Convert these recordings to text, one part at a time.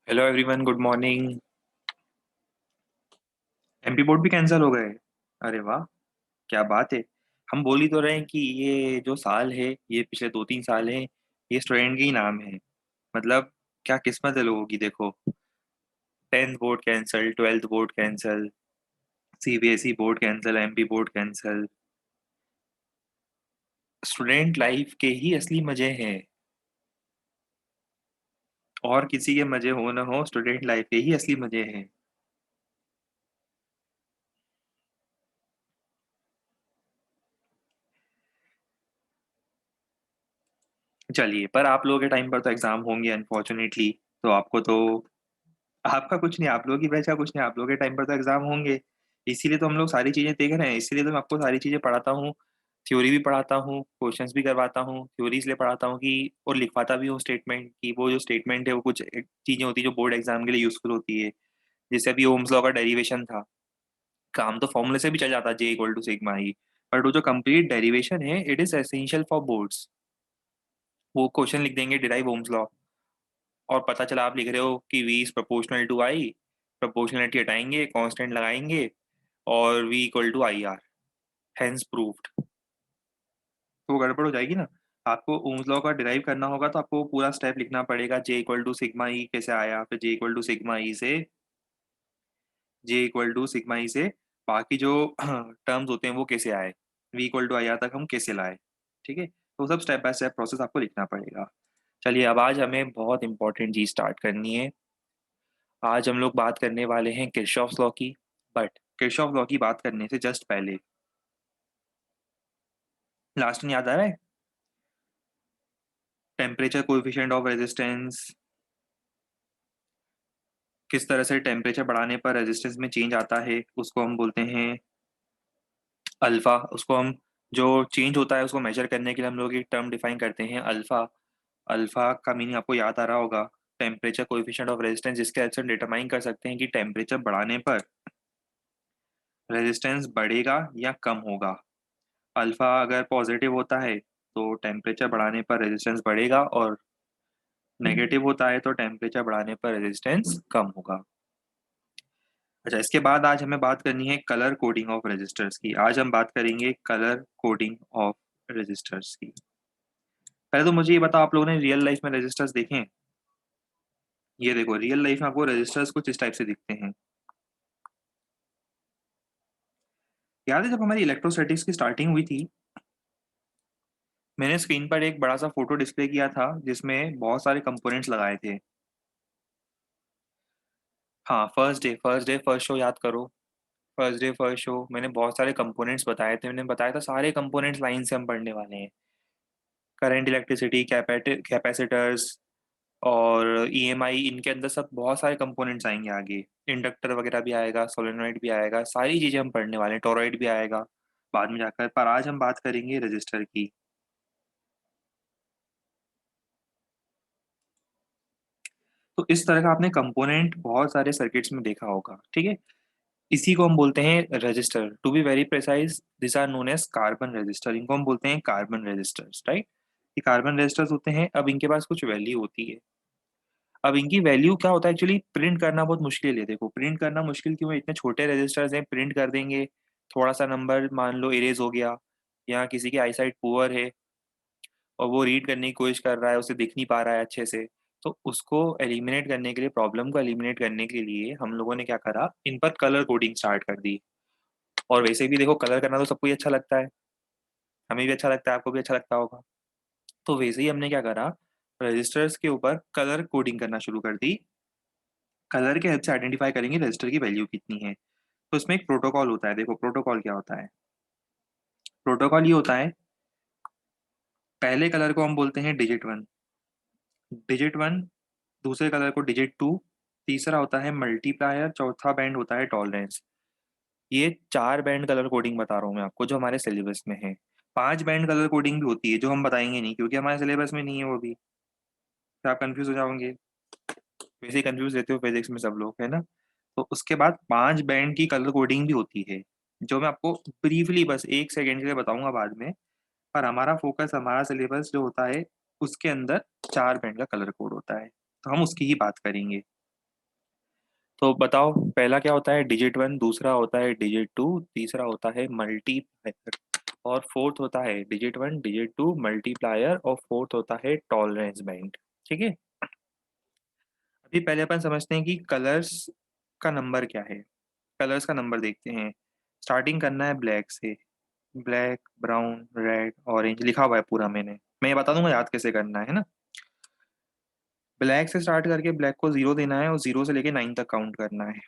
Hello everyone, good morning. MP board भी cancel हो गए? अरे वाह, क्या बात है। हम बोल ही तो रहे हैं कि ये जो साल है, ये पिछले 2-3 साल है, ये स्टूडेंट के ही नाम है। मतलब क्या किस्मत है लोगों की, देखो। 10th board cancel, 12th board cancel, CBSE board cancel, MP board cancel. Student life के ही असली मजे हैं। और किसी के मजे हो ना हो, स्टूडेंट लाइफ के ही असली मजे हैं। चलिए, पर आप लोगों के टाइम पर तो एग्जाम होंगे अनफॉर्चुनेटली। तो आपको तो आपका कुछ नहीं, आप लोगों की बैच का कुछ नहीं, आप लोगों के टाइम पर तो एग्जाम होंगे। इसीलिए तो हम लोग सारी चीजें देख रहे हैं, इसीलिए तो मैं आपको सारी चीजें पढ़ाता हूँ। थ्योरी भी पढ़ाता हूँ, क्वेश्चंस भी करवाता हूँ। थ्योरी इसलिए पढ़ाता हूँ कि और लिखवाता भी हूँ स्टेटमेंट, कि वो जो स्टेटमेंट है वो कुछ चीजें होती है जो बोर्ड एग्जाम के लिए यूजफुल होती है। जैसे अभी ओम्स लॉ का डेरिवेशन था, काम तो फॉर्मूले से भी चल जाता, J equal to sigma E. But वो जो कंप्लीट डेरिवेशन है, it is essential for boards. वो क्वेश्चन लिख देंगे डिराइव ओम्स लॉ, और पता चला आप लिख रहे हो कि v is proportional to I. Proportionality हटाएंगे, कांस्टेंट लगाएंगे, और v equal to I R, hence proved. तो वो गड़बड़ हो जाएगी ना। आपको ओम्स लॉ का डिराइव करना होगा तो आपको पूरा स्टेप लिखना पड़ेगा। जे इक्वल टू सिग्मा ई कैसे आया, फिर जे इक्वल टू सिग्मा ई से, जे इक्वल टू सिग्मा ई से बाकी जो टर्म्स होते हैं वो कैसे आए, v equal to I R तक हम कैसे लाए। ठीक है, तो सब स्टेप बाय स्टेप प्रोसेस आपको लिखना पड़ेगा। चलिए, अब आज हमें बहुत इंपॉर्टेंट चीज स्टार्ट करनी है। आज हम लोग बात करने वाले हैं किरचॉफ्स लॉ की। बट किरचॉफ लॉ की बात करने से जस्ट पहले, लास्ट में याद आ रहा है? टेम्परेचर कोएफिशिएंट ऑफ रेजिस्टेंस, किस तरह से टेम्परेचर बढ़ाने पर रेजिस्टेंस में चेंज आता है, उसको हम बोलते हैं अल्फा। उसको हम, जो चेंज होता है उसको मेजर करने के लिए हम लोग एक टर्म डिफाइन करते हैं, अल्फा। अल्फा का मीनिंग आपको याद आ रहा होगा, टेम्परेचर कोएफिशिएंट ऑफ रेजिस्टेंस, जिसके हेल्प से हम डिटरमाइन कर सकते हैं कि टेम्परेचर बढ़ाने पर रेजिस्टेंस बढ़ेगा या कम होगा। अल्फा अगर पॉजिटिव होता है तो टेम्परेचर बढ़ाने पर रेजिस्टेंस बढ़ेगा, और नेगेटिव होता है तो टेम्परेचर बढ़ाने पर रेजिस्टेंस कम होगा। अच्छा, इसके बाद आज हमें बात करनी है कलर कोडिंग ऑफ रेजिस्टर्स की। आज हम बात करेंगे कलर कोडिंग ऑफ रेजिस्टर्स की। पहले तो मुझे ये बताओ, आप लोगों ने रियल लाइफ में रेजिस्टर्स देखे हैं? ये देखो, रियल लाइफ में आपको रेजिस्टर्स कुछ इस टाइप से दिखते हैं। याद है जब हमारी इलेक्ट्रोस्टैटिक्स की स्टार्टिंग हुई थी, मैंने स्क्रीन पर एक बड़ा सा फोटो डिस्प्ले किया था जिसमें बहुत सारे कंपोनेंट्स लगाए थे। हाँ, फर्स्ट डे फर्स्ट शो याद करो। फर्स्ट डे फर्स्ट शो मैंने बहुत सारे कंपोनेंट्स बताए थे, मैंने बताया था सारे कंपोनेंट्स लाइन से हम पढ़ने वाले हैं। करंट, इलेक्ट्रिसिटी, कैपेसिटर्स और ईएमआई, इनके अंदर सब बहुत सारे कंपोनेंट्स आएंगे आगे। इंडक्टर वगैरह भी आएगा, सोलेनॉइड भी आएगा, सारी चीजें हम पढ़ने वाले हैं, टोरॉइड भी आएगा बाद में जाकर। पर आज हम बात करेंगे रजिस्टर की। तो इस तरह का आपने कंपोनेंट बहुत सारे सर्किट्स में देखा होगा, ठीक है। इसी को हम बोलते हैं resistor. To be very precise, this are known as carbon resistor. इनको हम बोलते हैं कार्बन रजिस्टर्स, राइट। ये कार्बन रजिस्टर्स होते हैं। अब इनके पास कुछ वैल्यू होती है। अब इनकी वैल्यू क्या होता है, एक्चुअली प्रिंट करना बहुत मुश्किल है। देखो, प्रिंट करना मुश्किल क्यों है, इतने छोटे रजिस्टर्स हैं, प्रिंट कर देंगे, थोड़ा सा नंबर मान लो इरेज हो गया, या किसी की आईसाइट पुअर है और वो रीड करने की कोशिश कर रहा है, उसे दिख नहीं पा रहा है अच्छे से, तो उसको एलिमिनेट करने के लिए, प्रॉब्लम को एलिमिनेट करने के लिए हम लोगों ने क्या करा, इन पर कलर कोडिंग स्टार्ट कर दी। और वैसे भी देखो, कलर करना तो सबको ही अच्छा लगता है, हमें भी अच्छा लगता है, आपको भी अच्छा लगता होगा। तो वैसे ही हमने क्या करा, रजिस्टर्स के ऊपर कलर कोडिंग करना शुरू कर दी। कलर के हेल्प से आइडेंटिफाई करेंगे रजिस्टर की वैल्यू कितनी है। तो इसमें एक प्रोटोकॉल होता है। देखो, प्रोटोकॉल क्या होता है। प्रोटोकॉल ये होता है, पहले कलर को हम बोलते हैं डिजिट 1। डिजिट 1, दूसरे कलर को डिजिट 2, तीसरा होता है मल्टीप्लायर, चौथा बैंड होता है टॉलरेंस। ये 4 बैंड कलर कोडिंग बता रहा हूँ मैं आपको, जो हमारे सिलेबस में है। 5 बैंड कलर कोडिंग भी होती है, जो हम बताएंगे नहीं क्योंकि हमारे सिलेबस में नहीं है वो भी, तो आप कंफ्यूज हो जाओगे। वैसे ही कंफ्यूज रहते हो फिजिक्स में सब लोग, है ना। तो उसके बाद 5 बैंड की कलर कोडिंग भी होती है, जो मैं आपको ब्रीफली बस 1 सेकेंड के लिए बताऊंगा बाद में। पर हमारा फोकस, हमारा सिलेबस जो होता है, उसके अंदर 4 बैंड का कलर कोड होता है, तो हम उसकी ही बात करेंगे। तो बताओ पहला क्या होता है, डिजिट वन, दूसरा होता है डिजिट टू, तीसरा होता है मल्टीप्लायर, और फोर्थ होता है digit one, digit two, multiplier, और फोर्थ होता है टॉलरेंस बैंड। ठीक है। अभी पहले अपन समझते हैं कि कलर्स का नंबर क्या है। कलर्स का नंबर देखते हैं। स्टार्टिंग करना है ब्लैक से। ब्लैक, ब्राउन, रेड, ऑरेंज लिखा हुआ है पूरा मैंने, मैं ये बता दूंगा याद कैसे करना है ना। ब्लैक से स्टार्ट करके ब्लैक को जीरो देना है और जीरो से लेकर 9 तक काउंट करना है।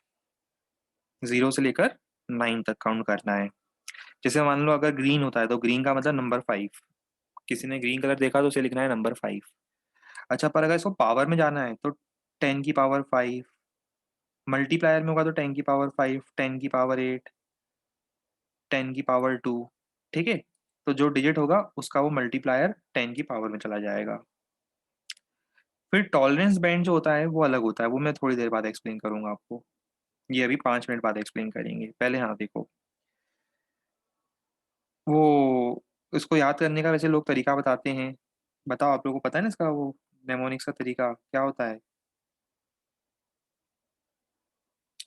जीरो से लेकर 9 तक काउंट करना है। जैसे मान लो अगर ग्रीन होता है तो ग्रीन का मतलब नंबर 5। किसी ने ग्रीन कलर देखा तो उसे लिखना है नंबर 5। अच्छा, पर अगर इसको पावर में जाना है तो 10 की पावर 5। मल्टीप्लायर में होगा तो 10 की पावर 5, 10 की पावर 8, 10 की पावर 2। ठीक है। तो जो डिजिट होगा उसका वो मल्टीप्लायर 10 की पावर में चला जाएगा। फिर टॉलरेंस बैंड जो होता है वो अलग होता है, वो मैं थोड़ी देर बाद एक्सप्लेन करूंगा आपको। ये अभी 5 मिनट बाद एक्सप्लेन करेंगे, पहले हाँ देखो। वो इसको याद करने का वैसे लोग तरीका बताते हैं। बताओ, आप लोगों को पता है ना इसका वो नेमोनिक्स का तरीका क्या होता है।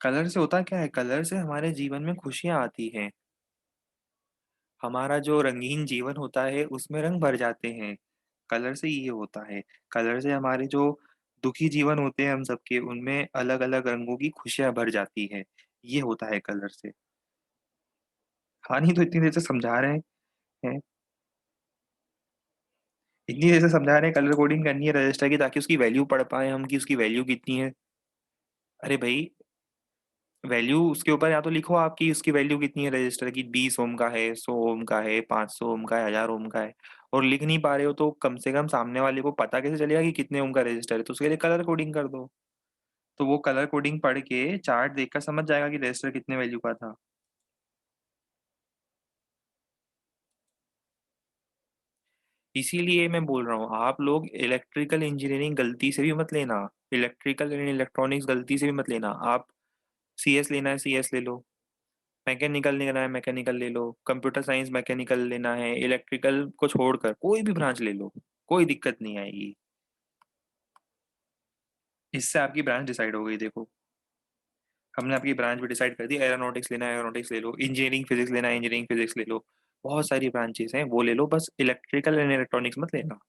कलर से होता क्या है, कलर से हमारे जीवन में खुशियां आती हैं। हमारा जो रंगीन जीवन होता है उसमें रंग भर जाते हैं। कलर से ये होता है। कलर से हमारे जो दुखी जीवन होते हैं हम सबके, उनमें अलग अलग रंगों की खुशियां भर जाती है। ये होता है कलर से। हाँ, नहीं तो इतनी देर से समझा रहे हैं। इतनी देर से समझा रहे हैं, कलर कोडिंग करनी है रजिस्टर की ताकि उसकी वैल्यू पढ़ पाए हम कि उसकी वैल्यू कितनी है। अरे भाई, वैल्यू उसके ऊपर या तो लिखो आपकी उसकी वैल्यू कितनी है रजिस्टर की, 20 ओम का है, 100 ओम का है, 500 ओम का है, 1000 ओम का है। और लिख नहीं पा रहे हो तो कम से कम सामने वाले को पता कैसे चलेगा कि कितने ओम का रजिस्टर है, तो उसके लिए कलर कोडिंग कर दो। तो वो कलर कोडिंग पढ़ के चार्ट देखकर समझ जाएगा कि रजिस्टर कितने वैल्यू का था। इसीलिए मैं बोल रहा हूँ आप लोग इलेक्ट्रिकल इंजीनियरिंग गलती से भी मत लेना। इलेक्ट्रिकल एंड इलेक्ट्रॉनिक्स गलती से भी मत लेना आप। सीएस लेना है सीएस ले लो। मैकेनिकल लेना है मैकेनिकल ले लो। कंप्यूटर साइंस मैकेनिकल लेना है, इलेक्ट्रिकल को छोड़कर कोई भी ब्रांच ले लो। कोई दिक्कत नहीं आएगी। इससे आपकी ब्रांच डिसाइड हो गई देखो। हमने आपकी ब्रांच भी डिसाइड कर दी, एरोनॉटिक्स लेना है एरोनॉटिक्स ले लो, इंजीनियरिंग फिजिक्स लेना है इंजीनियरिंग फिजिक्स ले लो। बहुत सारी ब्रांचेस हैं वो ले लो, बस इलेक्ट्रिकल एंड इलेक्ट्रॉनिक्स मत लेना।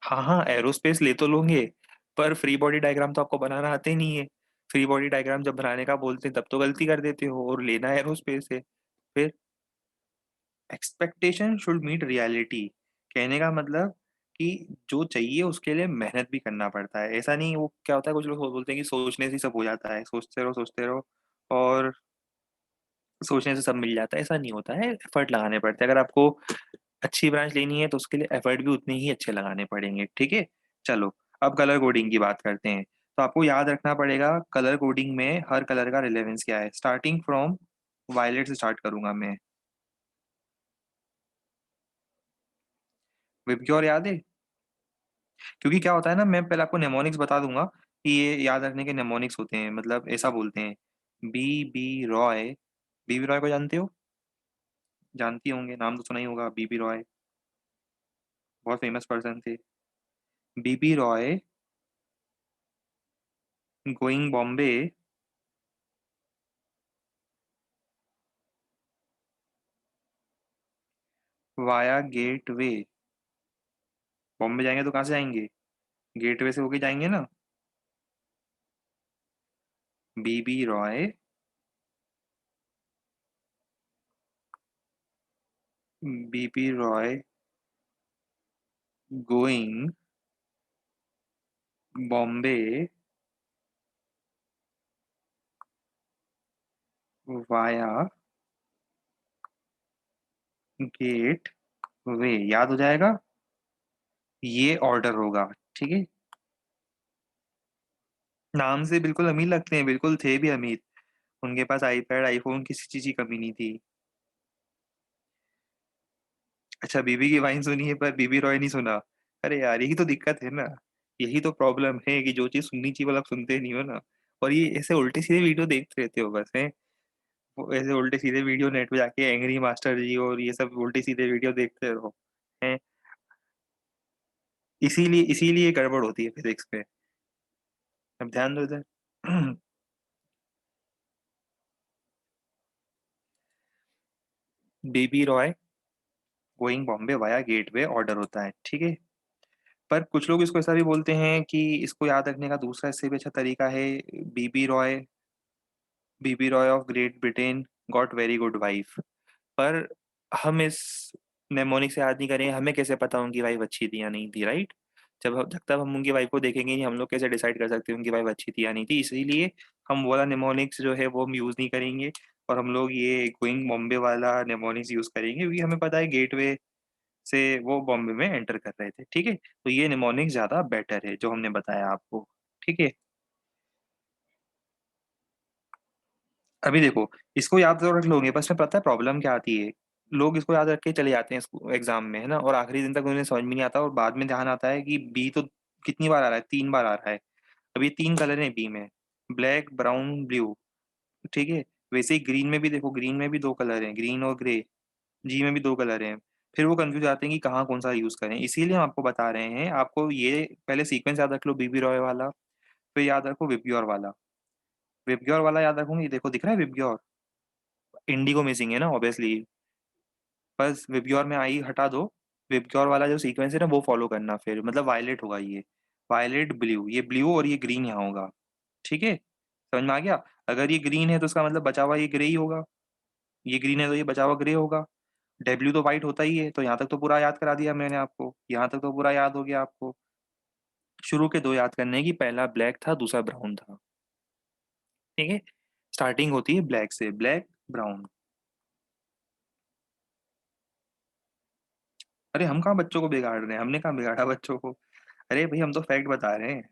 हाँ हाँ, एरोस्पेस ले तो लोगे, पर फ्री बॉडी डायग्राम तो आपको बनाना आते ही नहीं है। फ्री बॉडी डायग्राम जब बनाने का बोलते हैं तब तो गलती कर देते हो, और लेना एरोस्पेस है। फिर एक्सपेक्टेशन शुड मीट रियलिटी। कहने का मतलब कि जो चाहिए उसके लिए मेहनत भी करना पड़ता है। ऐसा नहीं, वो क्या होता है कुछ लोग बोलते हैं कि सोचने से ही सब हो जाता है, सोचते रहो और सोचने से सब मिल जाता है। ऐसा नहीं होता है, एफर्ट लगाने पड़ते हैं। अगर आपको अच्छी ब्रांच लेनी है तो उसके लिए एफर्ट भी उतने ही अच्छे लगाने पड़ेंगे। ठीक है। चलो, अब कलर कोडिंग की बात करते हैं। तो आपको याद रखना पड़ेगा कलर कोडिंग में हर कलर का रिलेवेंस क्या है। स्टार्टिंग फ्रॉम वायलेट से स्टार्ट करूंगा मैं। विबग्योर याद है? क्योंकि क्या होता है ना, मैं पहले आपको नेमोनिक्स बता दूंगा कि ये याद रखने के नेमोनिक्स होते हैं, मतलब ऐसा बोलते हैं। B B Roy. B B Roy को जानते हो? जानती होंगे, नाम तो सुना ही होगा, बीबी रॉय। बहुत फेमस पर्सन थे। B B Roy going Bombay via gateway. Bombay जाएंगे तो कहाँ से जाएंगे? गेट वे से होके जाएंगे ना। B B Roy B B Roy going Bombay via gateway, याद हो जाएगा। ये ऑर्डर होगा। ठीक है। नाम से बिल्कुल अमीर लगते हैं, बिल्कुल थे भी अमीर। उनके पास आईपैड आईफोन किसी चीज की कमी नहीं थी। अच्छा, बीबी की वाइन सुनी है पर बीबी रॉय नहीं सुना। अरे यार, यही तो दिक्कत है ना। यही तो प्रॉब्लम है कि जो चीज सुननी चाहिए वो आप सुनते नहीं हो ना। और ये ऐसे उल्टे सीधे वीडियो देखते रहते हो बस है। वो ऐसे उल्टे सीधे वीडियो नेट पे जाके एंग्री मास्टर जी और ये सब उल्टे सीधे वीडियो देखते रहो। हैं। इसीलिए इसीलिए गड़बड़ होती है फिजिक्स पे। अब ध्यान दो इधर। Baby Roy going Bombay via gateway order होता है, ठीक है। पर कुछ लोग इसको ऐसा भी बोलते हैं कि इसको याद रखने का दूसरा इससे भी अच्छा तरीका है, B B Roy, B B Roy of Great Britain got very good wife. पर हम इस नेमोनिक से याद नहीं करें, हमें कैसे पता उनकी वाइफ अच्छी थी या नहीं थी, राइट। जब तक हम उनकी वाइफ को देखेंगे नहीं, हम लोग कैसे डिसाइड कर सकते हैं उनकी वाइफ अच्छी थी या नहीं थी। इसीलिए हम वो वाला नेमोनिक्स जो है वो हम यूज नहीं करेंगे, और हम लोग ये गोइंग बॉम्बे वाला नेमोनिक्स यूज करेंगे, क्योंकि हमें पता है गेटवे से वो बॉम्बे में एंटर कर रहे थे, ठीक है। तो ये निमोनिक्स ज्यादा बेटर है जो हमने बताया आपको, ठीक है। अभी देखो, इसको याद तो रख लोगे, बस में पता है प्रॉब्लम क्या आती है। लोग इसको याद रख के चले जाते हैं एग्जाम में, है ना, और आखिरी दिन तक उन्हें समझ में नहीं आता, और बाद में ध्यान आता है कि बी तो कितनी बार आ रहा है, 3 बार आ रहा है। अब ये 3 कलर हैं बी में, ब्लैक ब्राउन ब्लू, ठीक है। वैसे ही ग्रीन में भी देखो, ग्रीन में भी 2 कलर हैं, ग्रीन और ग्रे। जी में भी 2 कलर हैं। फिर वो कंफ्यूज आते हैं कि कहाँ कौन सा यूज करें, इसीलिए हम आपको बता रहे हैं। आपको ये पहले सीक्वेंस याद रख लो, बीबी रॉय वाला, फिर याद रखो विबग्योर वाला। विबग्योर वाला याद रखोगे, ये देखो दिख रहा है विबग्योर, इंडिगो मिसिंग है ना ऑब्वियसली। बस विबग्योर में आई हटा दो, विबग्योर वाला जो सीक्वेंस है ना वो फॉलो करना, फिर मतलब वायलेट होगा ये, वायलेट ब्लू, ये ब्लू और ये ग्रीन यहाँ होगा, ठीक है। समझ में आ गया। अगर ये ग्रीन है तो उसका मतलब बचा हुआ ये ग्रे ही होगा, ये ग्रीन है तो ये बचा हुआ ग्रे होगा। डब्ल्यू तो वाइट होता ही है, तो यहाँ तक तो पूरा याद करा दिया मैंने आपको, यहाँ तक तो पूरा याद हो गया आपको। शुरू के दो याद करने की, पहला ब्लैक था दूसरा ब्राउन था, ठीक है। स्टार्टिंग होती है ब्लैक से, ब्लैक ब्राउन। अरे हम कहाँ बच्चों को बिगाड़ रहे हैं, हमने कहाँ बिगाड़ा बच्चों को। अरे भाई हम तो फैक्ट बता रहे हैं।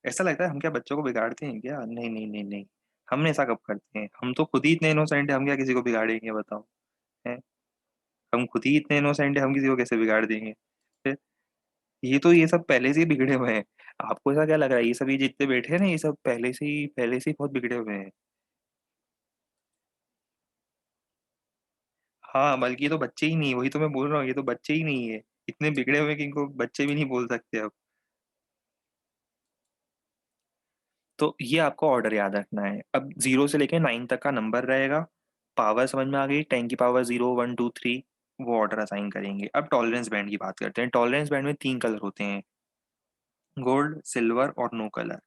ऐसा लगता है हम क्या बच्चों को बिगाड़ते हैं क्या, नहीं नहीं नहीं नहीं। हमने ऐसा कब करते हैं, हम तो खुद ही इतने इनोसेंट है, हम क्या किसी को बिगाड़ेंगे बताओ। हैं, हम खुद ही इतने इनोसेंट है, हम किसी को कैसे बिगाड़ देंगे। फिर ये सब पहले से ही बिगड़े हुए हैं। आपको ऐसा क्या लग रहा है, ये सब ये जितने बैठे हैं ना, ये सब पहले से ही बहुत बिगड़े हुए हैं। हाँ, बल्कि ये तो बच्चे ही नहीं, वही तो मैं बोल रहा हूँ, ये तो बच्चे ही नहीं है। इतने बिगड़े हुए हैं कि इनको बच्चे भी नहीं बोल सकते अब। तो ये आपको ऑर्डर याद रखना है। अब 0 से लेके 9 तक का नंबर रहेगा। पावर समझ में आ गई, 10 की पावर 0 1 2 3, वो ऑर्डर असाइन करेंगे। अब टॉलरेंस बैंड की बात करते हैं। टॉलरेंस बैंड में 3 कलर होते हैं, गोल्ड सिल्वर और नो कलर।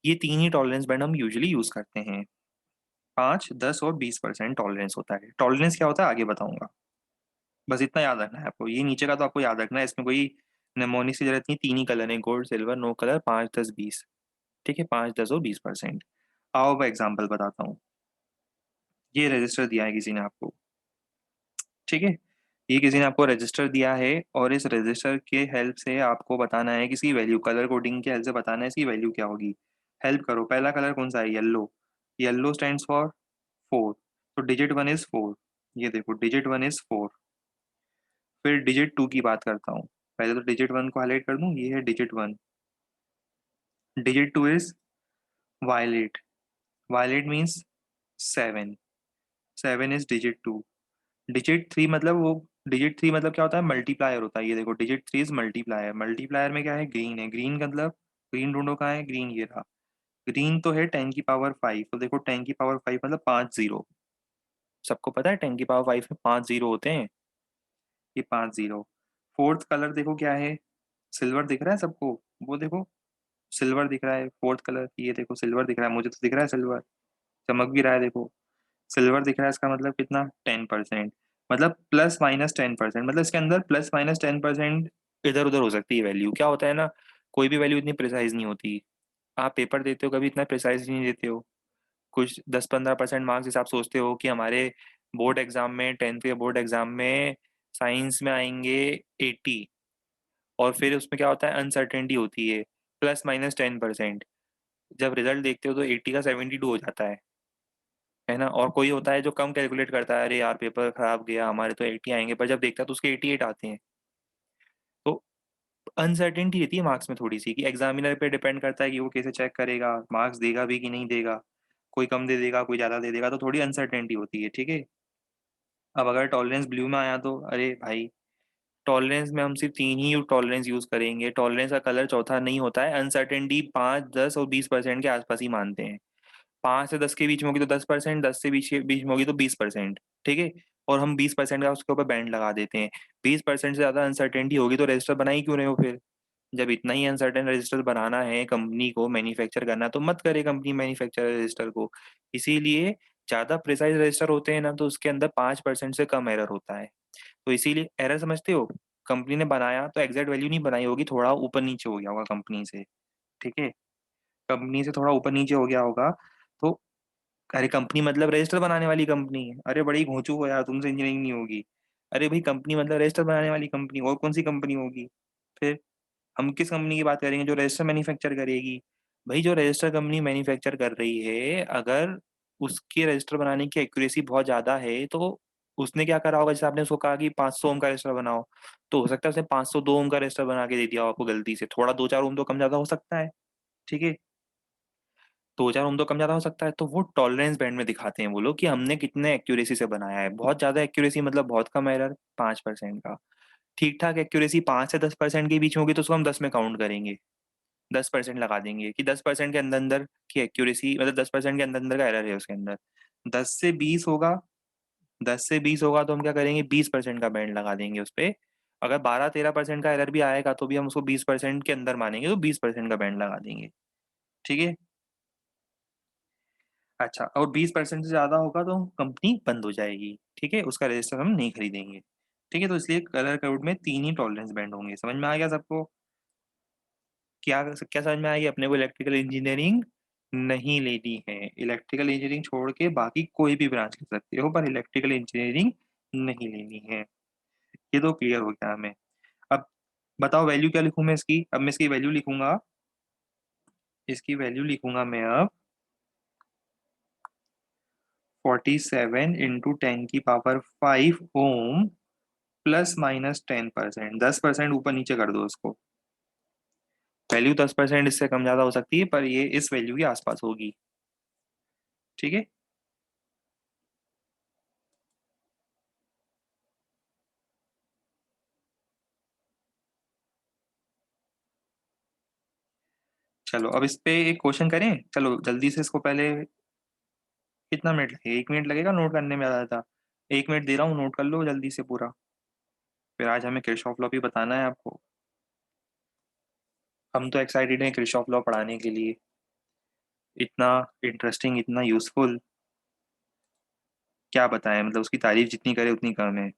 ये 3 ही टॉलरेंस बैंड हम यूजुअली यूज करते हैं। 5 10 और 20% टॉलरेंस होता है। टॉलरेंस क्या होता है आगे बताऊंगा, बस इतना याद रखना है आपको। ये नीचे का तो आपको याद रखना है, इसमें कोई नेमोनिक्स की जरूरत नहीं। 3 ही कलर है, गोल्ड सिल्वर नो कलर, 5 10 20, ठीक है। 5 10 और 20%। आओ मैं एग्जाम्पल बताता हूँ। ये रजिस्टर दिया है किसी ने आपको, ठीक है। ये किसी ने आपको रजिस्टर दिया है, और इस रजिस्टर के हेल्प से आपको बताना है कि इसकी वैल्यू, कलर कोडिंग के हेल्प से बताना है इसकी वैल्यू क्या होगी। हेल्प करो, पहला कलर कौन सा है, येलो। येलो स्टैंड्स फॉर 4, तो डिजिट 1 इज 4। ये देखो डिजिट 1 इज 4। फिर डिजिट 2 की बात करता हूँ। पहले तो डिजिट 1 को हाईलाइट कर दूं, ये है digit 1। Digit 2 is violet, violet means 7। 7 is digit 2। Digit 3 मतलब वो, डिजिट 3 मतलब क्या होता है, मल्टीप्लायर होता है। ये देखो डिजिट 3 इज मल्टीप्लायर, मल्टीप्लायर में क्या है, ग्रीन है। ग्रीन का मतलब, ग्रीन ढूंढो कहाँ है, ग्रीन ये रहा। ग्रीन तो है 10 की पावर 5, तो देखो 10 की पावर 5 मतलब 5 जीरो। सबको पता है 10 की पावर 5 में 5 जीरो होते हैं, ये 5 जीरो। फोर्थ कलर देखो क्या है, सिल्वर दिख रहा है सबको, वो देखो सिल्वर दिख रहा है फोर्थ कलर, ये देखो सिल्वर दिख रहा है, मुझे तो दिख रहा है सिल्वर, चमक भी रहा है देखो। सिल्वर दिख रहा है, इसका मतलब कितना, 10%। मतलब +-10%, मतलब इसके अंदर +-10% इधर उधर हो सकती है वैल्यू। क्या होता है ना, कोई भी वैल्यू इतनी प्रिसाइज नहीं होती। आप पेपर देते हो कभी इतना प्रिसाइज नहीं देते हो। कुछ 10 15% मार्क्स जैसे आप सोचते हो कि हमारे बोर्ड एग्जाम में, 10th के बोर्ड एग्जाम में साइंस में आएंगे 80, और फिर उसमें क्या होता है, अनसर्टेनिटी होती है, +-10%। जब रिजल्ट देखते हो तो 80 का 72 हो जाता है ना। और कोई होता है जो कम कैलकुलेट करता है, अरे यार पेपर खराब गया, हमारे तो 80 आएंगे, पर जब देखता है तो उसके 88 आते हैं। तो अनसर्टेनिटी रहती है मार्क्स में थोड़ी सी, कि एग्जामिनर पे डिपेंड करता है कि वो कैसे चेक करेगा, मार्क्स देगा भी कि नहीं देगा। कोई कम दे देगा, कोई ज्यादा दे देगा, तो थोड़ी अनसर्टेनिटी होती है, ठीक है। अब अगर टॉलरेंस ब्लू में आया तो अरे भाई, टॉलरेंस में हम सिर्फ तीन ही टॉलरेंस यूज करेंगे। टॉलरेंस का कलर चौथा नहीं होता है। अनसर्टेनिटी 5, 10 और 20% के आसपास ही मानते हैं। 5 से 10 के बीच में होगी तो 10%, 10 से 20 के बीच में होगी तो 20%। ठीक है। और हम 20% का उसके ऊपर बैंड लगा देते हैं। 20% से ज्यादा अनसर्टेनिटी होगी तो रजिस्टर बनाई क्यों रहे हो फिर? जब इतना ही अनसर्टेन रजिस्टर बनाना है कंपनी को, मैन्युफैक्चर करना है, तो मत करे कंपनी मैन्युफैक्चर रजिस्टर को। इसीलिए ज्यादा प्रिसाइज रजिस्टर होते हैं ना, तो उसके अंदर 5% से कम एरर होता है। तो इसीलिए एरर समझते हो, कंपनी ने बनाया तो एग्जैक्ट वैल्यू नहीं बनाई होगी, थोड़ा ऊपर नीचे हो गया होगा कंपनी से। ठीक है। कंपनी से थोड़ा ऊपर नीचे हो गया होगा। तो अरे कंपनी मतलब रजिस्टर बनाने वाली कंपनी है। अरे बड़ी घोंचू हो यार, तुमसे इंजीनियरिंग नहीं होगी। अरे भाई कंपनी मतलब रजिस्टर बनाने वाली कंपनी, और कौन सी कंपनी होगी फिर? हम किस कंपनी की बात करेंगे जो रजिस्टर मैन्युफैक्चर करेगी? भाई जो रजिस्टर कंपनी मैन्युफैक्चर कर रही है, अगर उसके रजिस्टर बनाने की एक्यूरेसी बहुत ज्यादा है, तो उसने क्या करा होगा? जैसे आपने उसको कहा कि 500 ओम का रजिस्टर बनाओ, तो हो सकता है उसने 502 ओम का रजिस्टर बना के दे दिया हो आपको गलती से। थोड़ा 2-4 ओम तो कम ज्यादा हो सकता है। ठीक है। 2-4 ओम तो कम ज्यादा हो सकता है, तो वो टॉलरेंस बैंड में दिखाते हैं वो लोग कि हमने कितने एक्यूरेसी से बनाया है। बहुत ज्यादा एक्यूरेसी मतलब बहुत कम एरर, 5% का। ठीक ठाक एक्यूरेसी 5 से 10% के बीच में होगी तो उसको हम 10 में काउंट करेंगे। 10% लगा देंगे कि 10% के अंदर अंदर की एक्यूरेसी, मतलब 10% के अंदर अंदर का एरर है उसके अंदर। 10 से 20 होगा। 10 से 20 होगा तो हम क्या करेंगे, 20% का बैंड लगा देंगे उस पे। अगर 12-13% का एरर भी आएगा तो भी हम उसको 20% के अंदर मानेंगे, तो 20% का बैंड लगा देंगे। ठीक है। अच्छा, और 20% से ज्यादा होगा तो कंपनी बंद हो जाएगी। ठीक है, उसका रजिस्टर हम नहीं खरीदेंगे। ठीक है। तो इसलिए कलर कोड में तीन ही टॉलरेंस बैंड होंगे। समझ में आ गया सबको? क्या क्या समझ में आएगी? अपने को इलेक्ट्रिकल इंजीनियरिंग नहीं लेनी है। इलेक्ट्रिकल इंजीनियरिंग छोड़ के बाकी कोई भी ब्रांच कर सकते हो, पर इलेक्ट्रिकल इंजीनियरिंग नहीं लेनी है। ये तो क्लियर हो गया हमें। अब बताओ वैल्यू क्या लिखूं मैं इसकी? अब मैं इसकी वैल्यू लिखूंगा। इसकी वैल्यू लिखूंगा मैं अब 47 × 10⁵ ±10%। 10% ऊपर नीचे कर दो उसको। वैल्यू 10% इससे कम ज्यादा हो सकती है, पर ये इस वैल्यू के आसपास होगी। ठीक है। चलो अब इस पे एक क्वेश्चन करें। चलो जल्दी से इसको पहले। कितना मिनट लगेगा? 1 मिनट लगेगा नोट करने में? ज़्यादा था। 1 मिनट दे रहा हूँ, नोट कर लो जल्दी से पूरा। फिर आज हमें किरचॉफ लॉ भी बताना है आपको। हम तो एक्साइटेड हैं किरचॉफ लॉ पढ़ाने के लिए। इतना इंटरेस्टिंग, इतना यूजफुल, क्या बताएं, मतलब उसकी तारीफ जितनी करे उतनी कम है।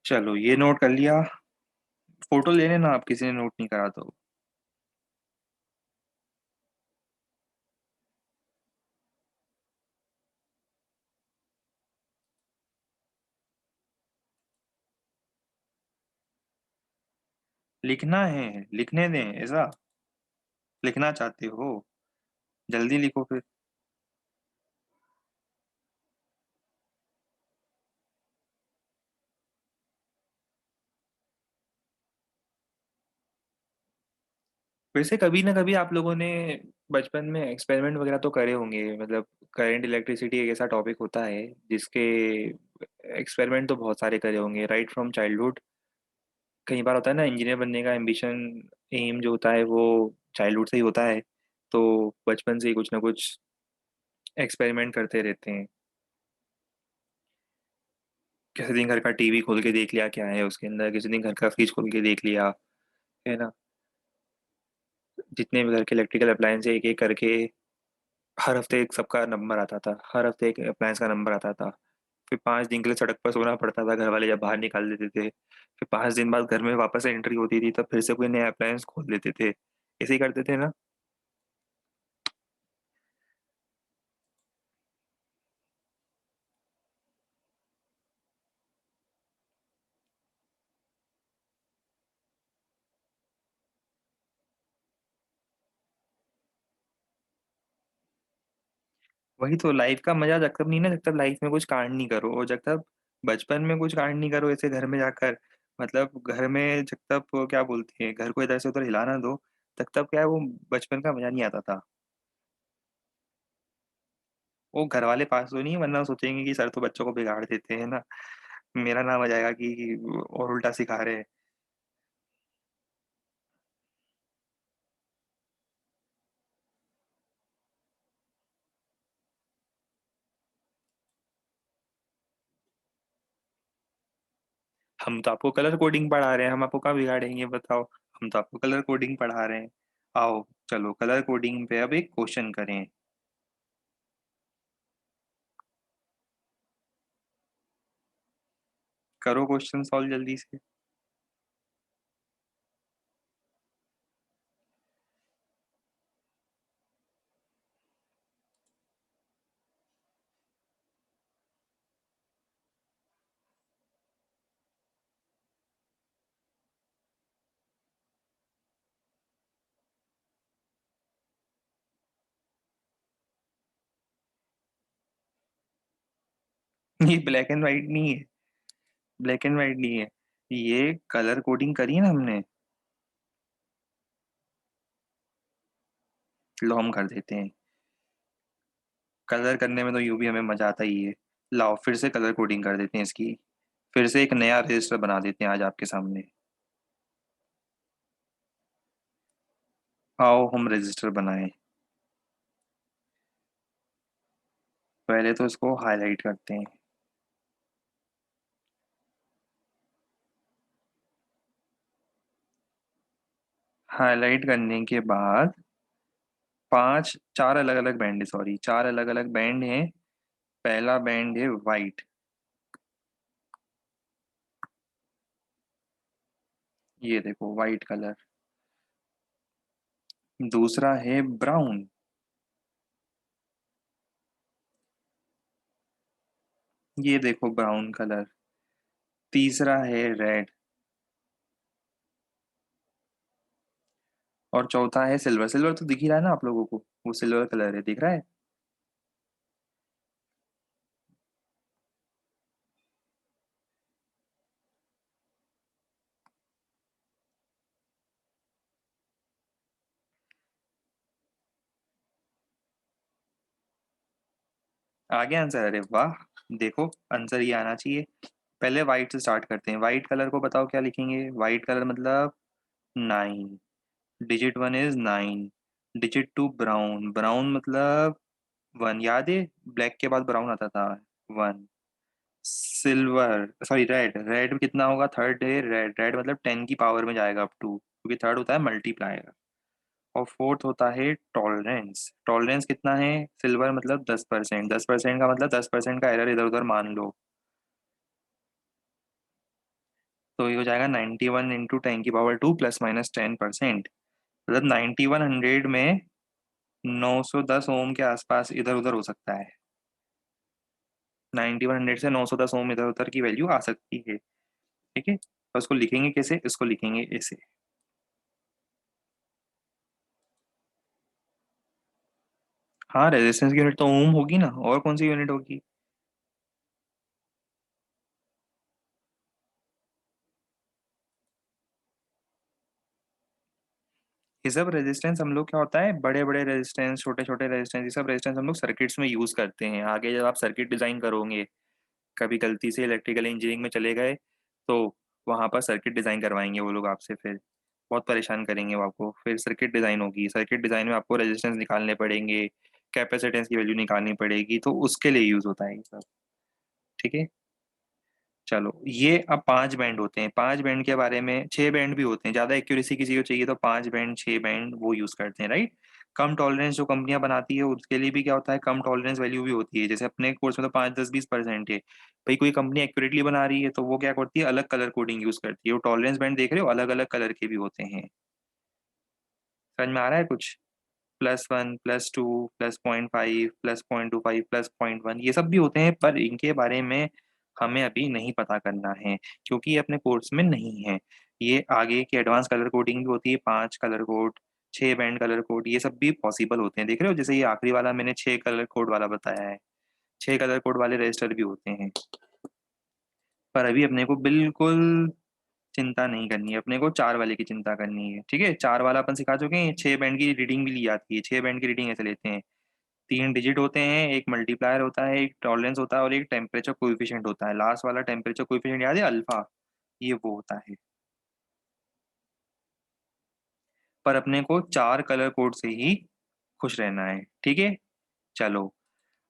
चलो ये नोट कर लिया। फोटो ले लेना आप, किसी ने नोट नहीं करा तो। लिखना है, लिखने दें ऐसा? लिखना चाहते हो? जल्दी लिखो फिर। वैसे कभी ना कभी आप लोगों ने बचपन में एक्सपेरिमेंट वगैरह तो करे होंगे। मतलब करंट इलेक्ट्रिसिटी एक ऐसा टॉपिक होता है जिसके एक्सपेरिमेंट तो बहुत सारे करे होंगे, राइट फ्रॉम चाइल्डहुड। कई बार होता है ना, इंजीनियर बनने का एम्बिशन, एम जो होता है वो चाइल्डहुड से ही होता है। तो बचपन से ही कुछ ना कुछ एक्सपेरिमेंट करते रहते हैं। किसी दिन घर का टीवी खोल के देख लिया क्या है उसके अंदर, किसी दिन घर का फ्रिज खोल के देख लिया, है ना। जितने भी घर के इलेक्ट्रिकल अप्लायंस है एक एक करके, हर हफ्ते एक सबका नंबर आता था, हर हफ्ते एक अप्लायंस का नंबर आता था। फिर 5 दिन के लिए सड़क पर सोना पड़ता था, घर वाले जब बाहर निकाल देते थे। फिर 5 दिन बाद घर में वापस एंट्री होती थी, तब फिर से कोई नया अप्लायंस खोल देते थे। ऐसे ही करते थे ना। वही तो लाइफ का मजा, जब तक नहीं ना, जब तक लाइफ में कुछ कांड नहीं करो, और जब तक बचपन में कुछ कांड नहीं करो ऐसे घर में जाकर, मतलब घर में जब तक वो क्या बोलते हैं, घर को इधर से उधर हिलाना दो, तब तक क्या है, वो बचपन का मजा नहीं आता था। वो घर वाले पास तो नहीं, वरना सोचेंगे कि सर तो बच्चों को बिगाड़ देते हैं ना, मेरा नाम आ जाएगा कि और उल्टा सिखा रहे हैं। हम तो आपको कलर कोडिंग पढ़ा रहे हैं, हम आपको कहाँ बिगाड़ेंगे बताओ। हम तो आपको कलर कोडिंग पढ़ा रहे हैं। आओ, चलो कलर कोडिंग पे अब एक क्वेश्चन करें। करो क्वेश्चन सॉल्व जल्दी से। ये ब्लैक एंड व्हाइट नहीं है। ब्लैक एंड व्हाइट नहीं है। ये कलर कोडिंग करी है ना हमने। लो हम कर देते हैं। कलर करने में तो यूं भी हमें मजा आता ही है। लाओ फिर से कलर कोडिंग कर देते हैं इसकी। फिर से एक नया रजिस्टर बना देते हैं आज आपके सामने। आओ हम रजिस्टर बनाएं। पहले तो इसको हाईलाइट करते हैं। हाईलाइट करने के बाद पांच चार अलग अलग बैंड है, सॉरी, चार अलग अलग बैंड हैं। पहला बैंड है वाइट। ये देखो वाइट कलर। दूसरा है ब्राउन। ये देखो ब्राउन कलर। तीसरा है रेड। और चौथा है सिल्वर। सिल्वर तो दिख ही रहा है ना आप लोगों को, वो सिल्वर कलर है, दिख रहा है। आगे आंसर, अरे वाह। देखो आंसर ये आना चाहिए। पहले वाइट से स्टार्ट करते हैं। वाइट कलर को बताओ क्या लिखेंगे। वाइट कलर मतलब 9। Digit 1 is 9। Digit 2 brown. Brown मतलब 1, याद है। ब्लैक के बाद ब्राउन आता था। 1। Silver, sorry red. रेड कितना होगा, थर्ड है रेड। रेड मतलब 10 की पावर में जाएगा अप टू, क्योंकि थर्ड होता है मल्टीप्लायर। और फोर्थ होता है टॉलरेंस। टॉलरेंस कितना है, सिल्वर मतलब 10%। 10% का मतलब 10% का एरर इधर उधर मान लो। तो ये हो जाएगा 91 × 10⁻² प्लस माइनस 10%। मतलब 9100 में 910 ओम के आसपास इधर उधर हो सकता है। 9100 से 910 ओम इधर उधर की वैल्यू आ सकती है। ठीक है, तो उसको लिखेंगे कैसे, इसको लिखेंगे ऐसे। हाँ, रेजिस्टेंस की यूनिट तो ओम होगी ना, और कौन सी यूनिट होगी। ये सब रेजिस्टेंस हम लोग क्या होता है, बड़े बड़े रेजिस्टेंस, छोटे छोटे रेजिस्टेंस, ये सब रेजिस्टेंस हम लोग सर्किट्स में यूज करते हैं। आगे जब आप सर्किट डिजाइन करोगे, कभी गलती से इलेक्ट्रिकल इंजीनियरिंग में चले गए, तो वहां पर सर्किट डिजाइन करवाएंगे वो लोग आपसे। फिर बहुत परेशान करेंगे वो आपको। फिर सर्किट डिजाइन होगी, सर्किट डिजाइन में आपको रेजिस्टेंस निकालने पड़ेंगे, कैपेसिटेंस की वैल्यू निकालनी पड़ेगी, तो उसके लिए यूज होता है ये सब। ठीक है। चलो ये अब 5 बैंड होते हैं। 5 बैंड के बारे में, 6 बैंड भी होते हैं, ज्यादा एक्यूरेसी किसी को चाहिए तो 5 बैंड 6 बैंड वो यूज करते हैं, राइट। कम टॉलरेंस जो कंपनियां बनाती है उसके लिए भी क्या होता है, कम टॉलरेंस वैल्यू भी होती है। जैसे अपने कोर्स में तो 5 10 20% है, भाई कोई कंपनी एक्यूरेटली बना रही है तो वो क्या करती है, अलग कलर कोडिंग यूज करती है। वो टॉलरेंस बैंड देख रहे हो, अलग अलग कलर के भी होते हैं। समझ में आ रहा है कुछ? +1 +2 +0.5 +0.25 +0.1 ये सब भी होते हैं, पर इनके बारे में हमें अभी नहीं पता करना है, क्योंकि ये अपने कोर्स में नहीं है। ये आगे की एडवांस कलर कोडिंग भी होती है, 5 colour code, 6 band colour code, ये सब भी पॉसिबल होते हैं। देख रहे हो, जैसे ये आखिरी वाला मैंने 6 कलर कोड वाला बताया है, 6 कलर कोड वाले रजिस्टर भी होते हैं। पर अभी अपने को बिल्कुल चिंता नहीं करनी है, अपने को 4 वाले की चिंता करनी है। ठीक है, 4 वाला अपन सिखा चुके हैं। 6 बैंड की रीडिंग भी ली जाती है। 6 बैंड की रीडिंग ऐसे लेते हैं, 3 डिजिट होते हैं, एक मल्टीप्लायर होता है, एक टॉलरेंस होता है और एक टेम्परेचर कोएफिशिएंट होता है। लास्ट वाला टेम्परेचर कोएफिशिएंट याद है, अल्फा, ये वो होता है। पर अपने को 4 कलर कोड से ही खुश रहना है। ठीक है, चलो।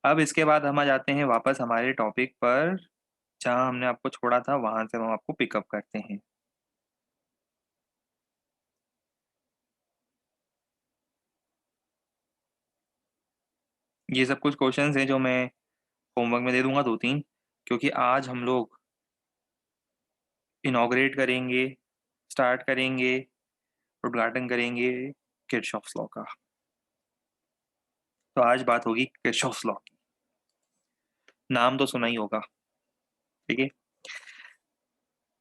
अब इसके बाद हम आ जाते हैं वापस हमारे टॉपिक पर, जहाँ हमने आपको छोड़ा था वहां से हम आपको पिकअप करते हैं। ये सब कुछ क्वेश्चंस हैं जो मैं होमवर्क में दे दूंगा 2 3, क्योंकि आज हम लोग इनॉग्रेट करेंगे, स्टार्ट करेंगे, उद्घाटन करेंगे किरचॉफ लॉ का। तो आज बात होगी किरचॉफ लॉ की। नाम तो सुना ही होगा। ठीक है,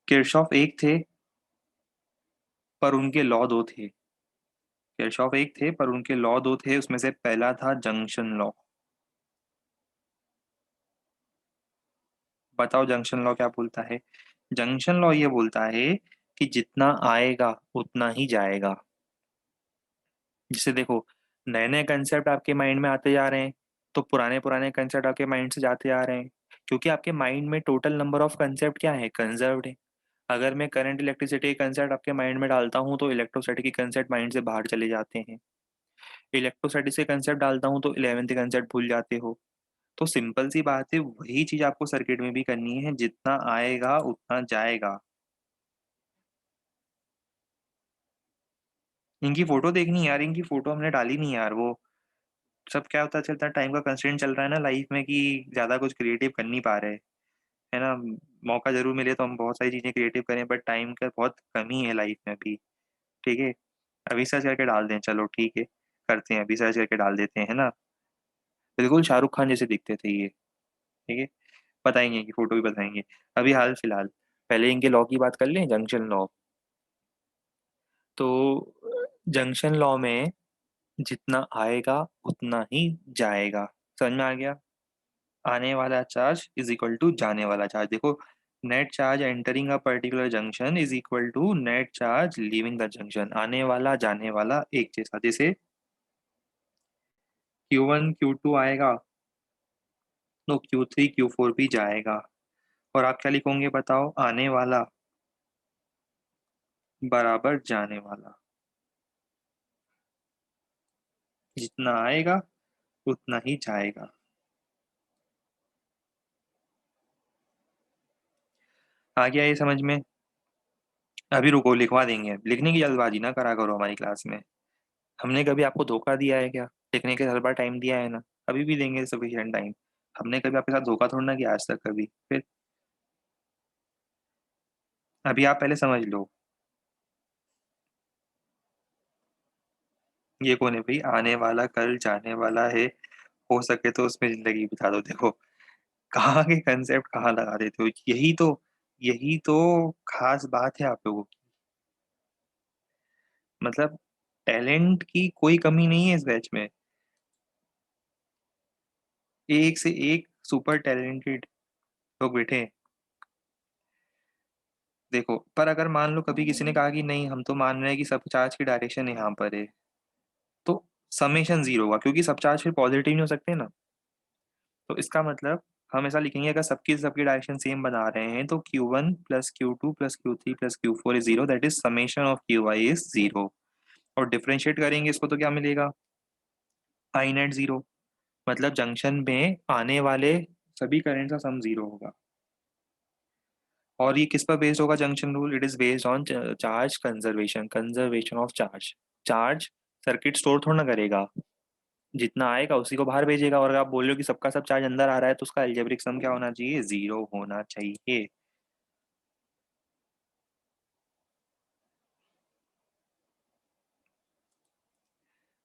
किरचॉफ एक थे पर उनके लॉ दो थे। किरचॉफ एक थे पर उनके लॉ दो थे, उसमें से पहला था जंक्शन लॉ। बताओ जंक्शन लॉ क्या बोलता है? जंक्शन लॉ ये बोलता है कि जितना आएगा उतना ही जाएगा। जिसे देखो, नए नए कंसेप्ट आपके माइंड में आते जा रहे हैं, तो पुराने पुराने कंसेप्ट आपके माइंड से जाते आ रहे हैं, क्योंकि आपके माइंड में टोटल नंबर ऑफ कंसेप्ट क्या है, कंजर्व्ड है। अगर मैं करंट इलेक्ट्रिसिटी कंसेप्ट आपके माइंड में डालता हूँ तो इलेक्ट्रोस्टैटिक के कंसेप्ट माइंड से बाहर चले जाते हैं। इलेक्ट्रोस्टैटिक से कंसेप्ट डालता हूँ तो 11th कंसेप्ट भूल जाते हो। तो सिंपल सी बात है, वही चीज आपको सर्किट में भी करनी है, जितना आएगा उतना जाएगा। इनकी फोटो देखनी है यार, इनकी फोटो हमने डाली नहीं यार। वो सब क्या होता चलता है, टाइम का कंस्ट्रेंट चल रहा है ना लाइफ में, कि ज्यादा कुछ क्रिएटिव कर नहीं पा रहे, है ना। मौका जरूर मिले तो हम बहुत सारी चीजें क्रिएटिव करें, बट टाइम का बहुत कमी है लाइफ में भी। ठीक है, अभी सर्च करके डाल दें, चलो ठीक है, करते हैं, अभी सर्च करके डाल देते हैं, है ना। बिल्कुल शाहरुख खान जैसे दिखते थे ये। ठीक है, बताएंगे, इनकी फोटो भी बताएंगे। अभी हाल फिलहाल, पहले इनके लॉ की बात कर लें, जंक्शन लॉ। तो जंक्शन लॉ में जितना आएगा उतना ही जाएगा। समझ में आ गया? आने वाला चार्ज इज इक्वल टू जाने वाला चार्ज। देखो, net charge entering a particular junction is equal to net charge leaving the junction. आने वाला जाने वाला एक जैसा। जैसे Q1 Q2 आएगा तो Q3 Q4 भी जाएगा। और आप क्या लिखोगे बताओ? आने वाला बराबर जाने वाला। जितना आएगा उतना ही जाएगा। आ गया ये समझ में? अभी रुको, लिखवा देंगे। लिखने की जल्दबाजी ना करा करो हमारी क्लास में। हमने कभी आपको धोखा दिया है क्या? लिखने के हर बार टाइम दिया है ना, अभी भी देंगे सफिशिएंट टाइम। हमने कभी आपके साथ धोखा थोड़ा ना किया आज तक कभी। फिर अभी आप पहले समझ लो। ये कौन है भाई? आने वाला कल जाने वाला है, हो सके तो उसमें जिंदगी बिता दो। देखो, कहाँ के कंसेप्ट कहाँ लगा देते हो। यही तो खास बात है आप लोगों की। मतलब टैलेंट की कोई कमी नहीं है इस बैच में। एक से एक सुपर टैलेंटेड लोग बैठे हैं। देखो, पर अगर मान लो कभी किसी ने कहा कि नहीं, हम तो मान रहे हैं कि सब चार्ज की डायरेक्शन यहाँ पर है, तो समेशन जीरो होगा, क्योंकि सब चार्ज फिर पॉजिटिव नहीं हो सकते ना। तो इसका मतलब हम ऐसा लिखेंगे, अगर सबकी सबकी डायरेक्शन सेम बना रहे हैं तो Q1 plus Q2 plus Q3 plus Q4 is zero, that is summation of QI is zero. और डिफरेंशिएट करेंगे इसको तो क्या मिलेगा? आई नेट जीरो। मतलब जंक्शन में आने वाले सभी करंट का सम जीरो होगा। और ये किस पर बेस्ड होगा junction rule? It is based on charge conservation, conservation of charge. Charge circuit store थोड़ा ना करेगा, जितना आएगा उसी को बाहर भेजेगा। और अगर आप बोल रहे हो कि सबका सब चार्ज अंदर आ रहा है तो उसका अलजेब्रिक सम क्या होना चाहिए, 0 होना चाहिए।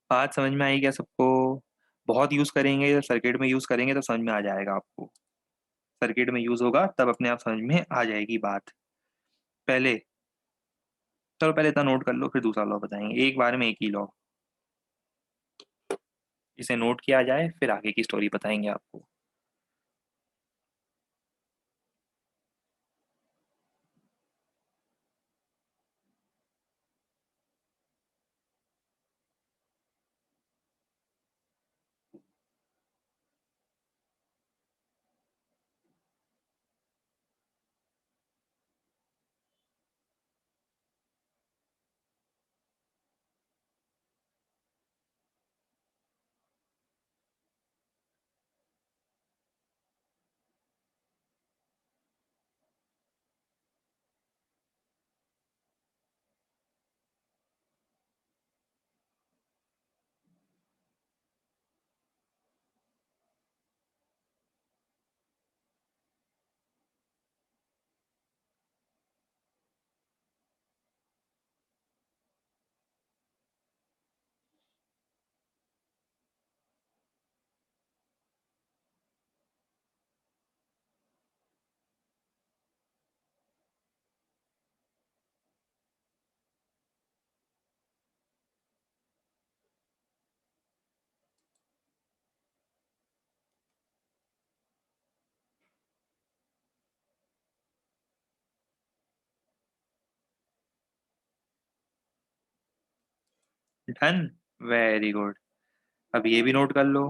बात समझ में आई क्या सबको? बहुत यूज करेंगे, सर्किट में यूज करेंगे तो समझ में आ जाएगा आपको। सर्किट में यूज होगा तब अपने आप समझ में आ जाएगी बात। पहले, चलो पहले इतना नोट कर लो, फिर दूसरा लॉ बताएंगे, एक बार में एक ही लॉ। इसे नोट किया जाए फिर आगे की स्टोरी बताएंगे आपको। Done, very good. अब ये भी नोट कर लो।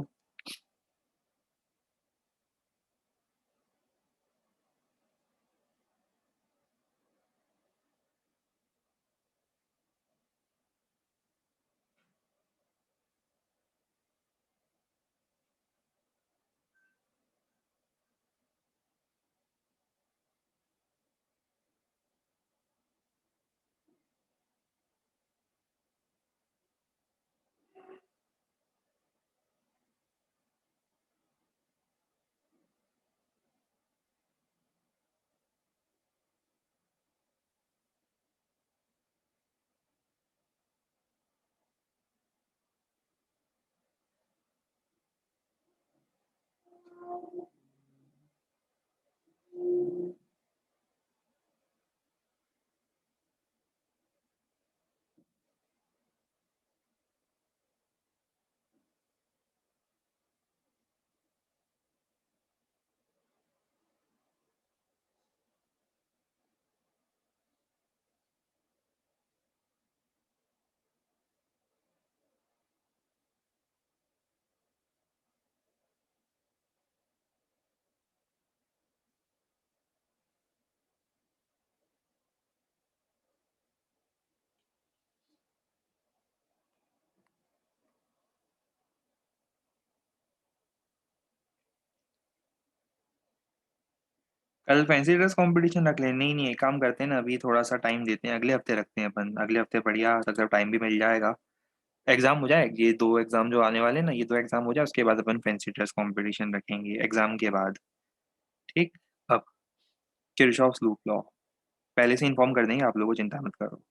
कल फैंसी ड्रेस कंपटीशन रख लें? नहीं नहीं, एक काम करते हैं ना, अभी थोड़ा सा टाइम देते हैं, अगले हफ्ते रखते हैं अपन, अगले हफ्ते बढ़िया अगर टाइम भी मिल जाएगा। एग्जाम हो जाए, ये दो एग्जाम जो आने वाले हैं ना, ये दो एग्जाम हो जाए उसके बाद अपन फैंसी ड्रेस कंपटीशन रखेंगे एग्जाम के बाद। ठीक। अब किरचॉफ्स लूप लॉ पहले से इन्फॉर्म कर देंगे आप लोगों को, चिंता मत करो।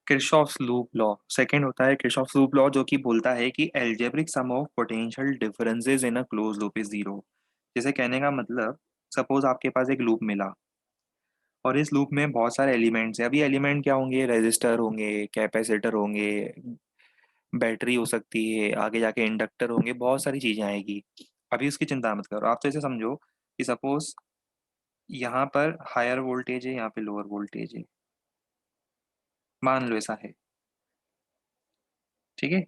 किरचॉफ्स लूप लॉ सेकंड होता है किरचॉफ्स लूप लॉ, जो कि बोलता है कि algebraic sum of potential differences in a close loop is zero. जैसे कहने का मतलब, सपोज आपके पास एक लूप मिला और इस लूप में बहुत सारे एलिमेंट्स हैं। अभी एलिमेंट क्या होंगे, रेजिस्टर होंगे, कैपेसिटर होंगे, बैटरी हो सकती है, आगे जाके इंडक्टर होंगे, बहुत सारी चीजें आएगी। अभी उसकी चिंता मत करो, आप तो ऐसे समझो कि सपोज यहाँ पर हायर वोल्टेज है, यहाँ पे लोअर वोल्टेज है, मान लो ऐसा है। ठीक है।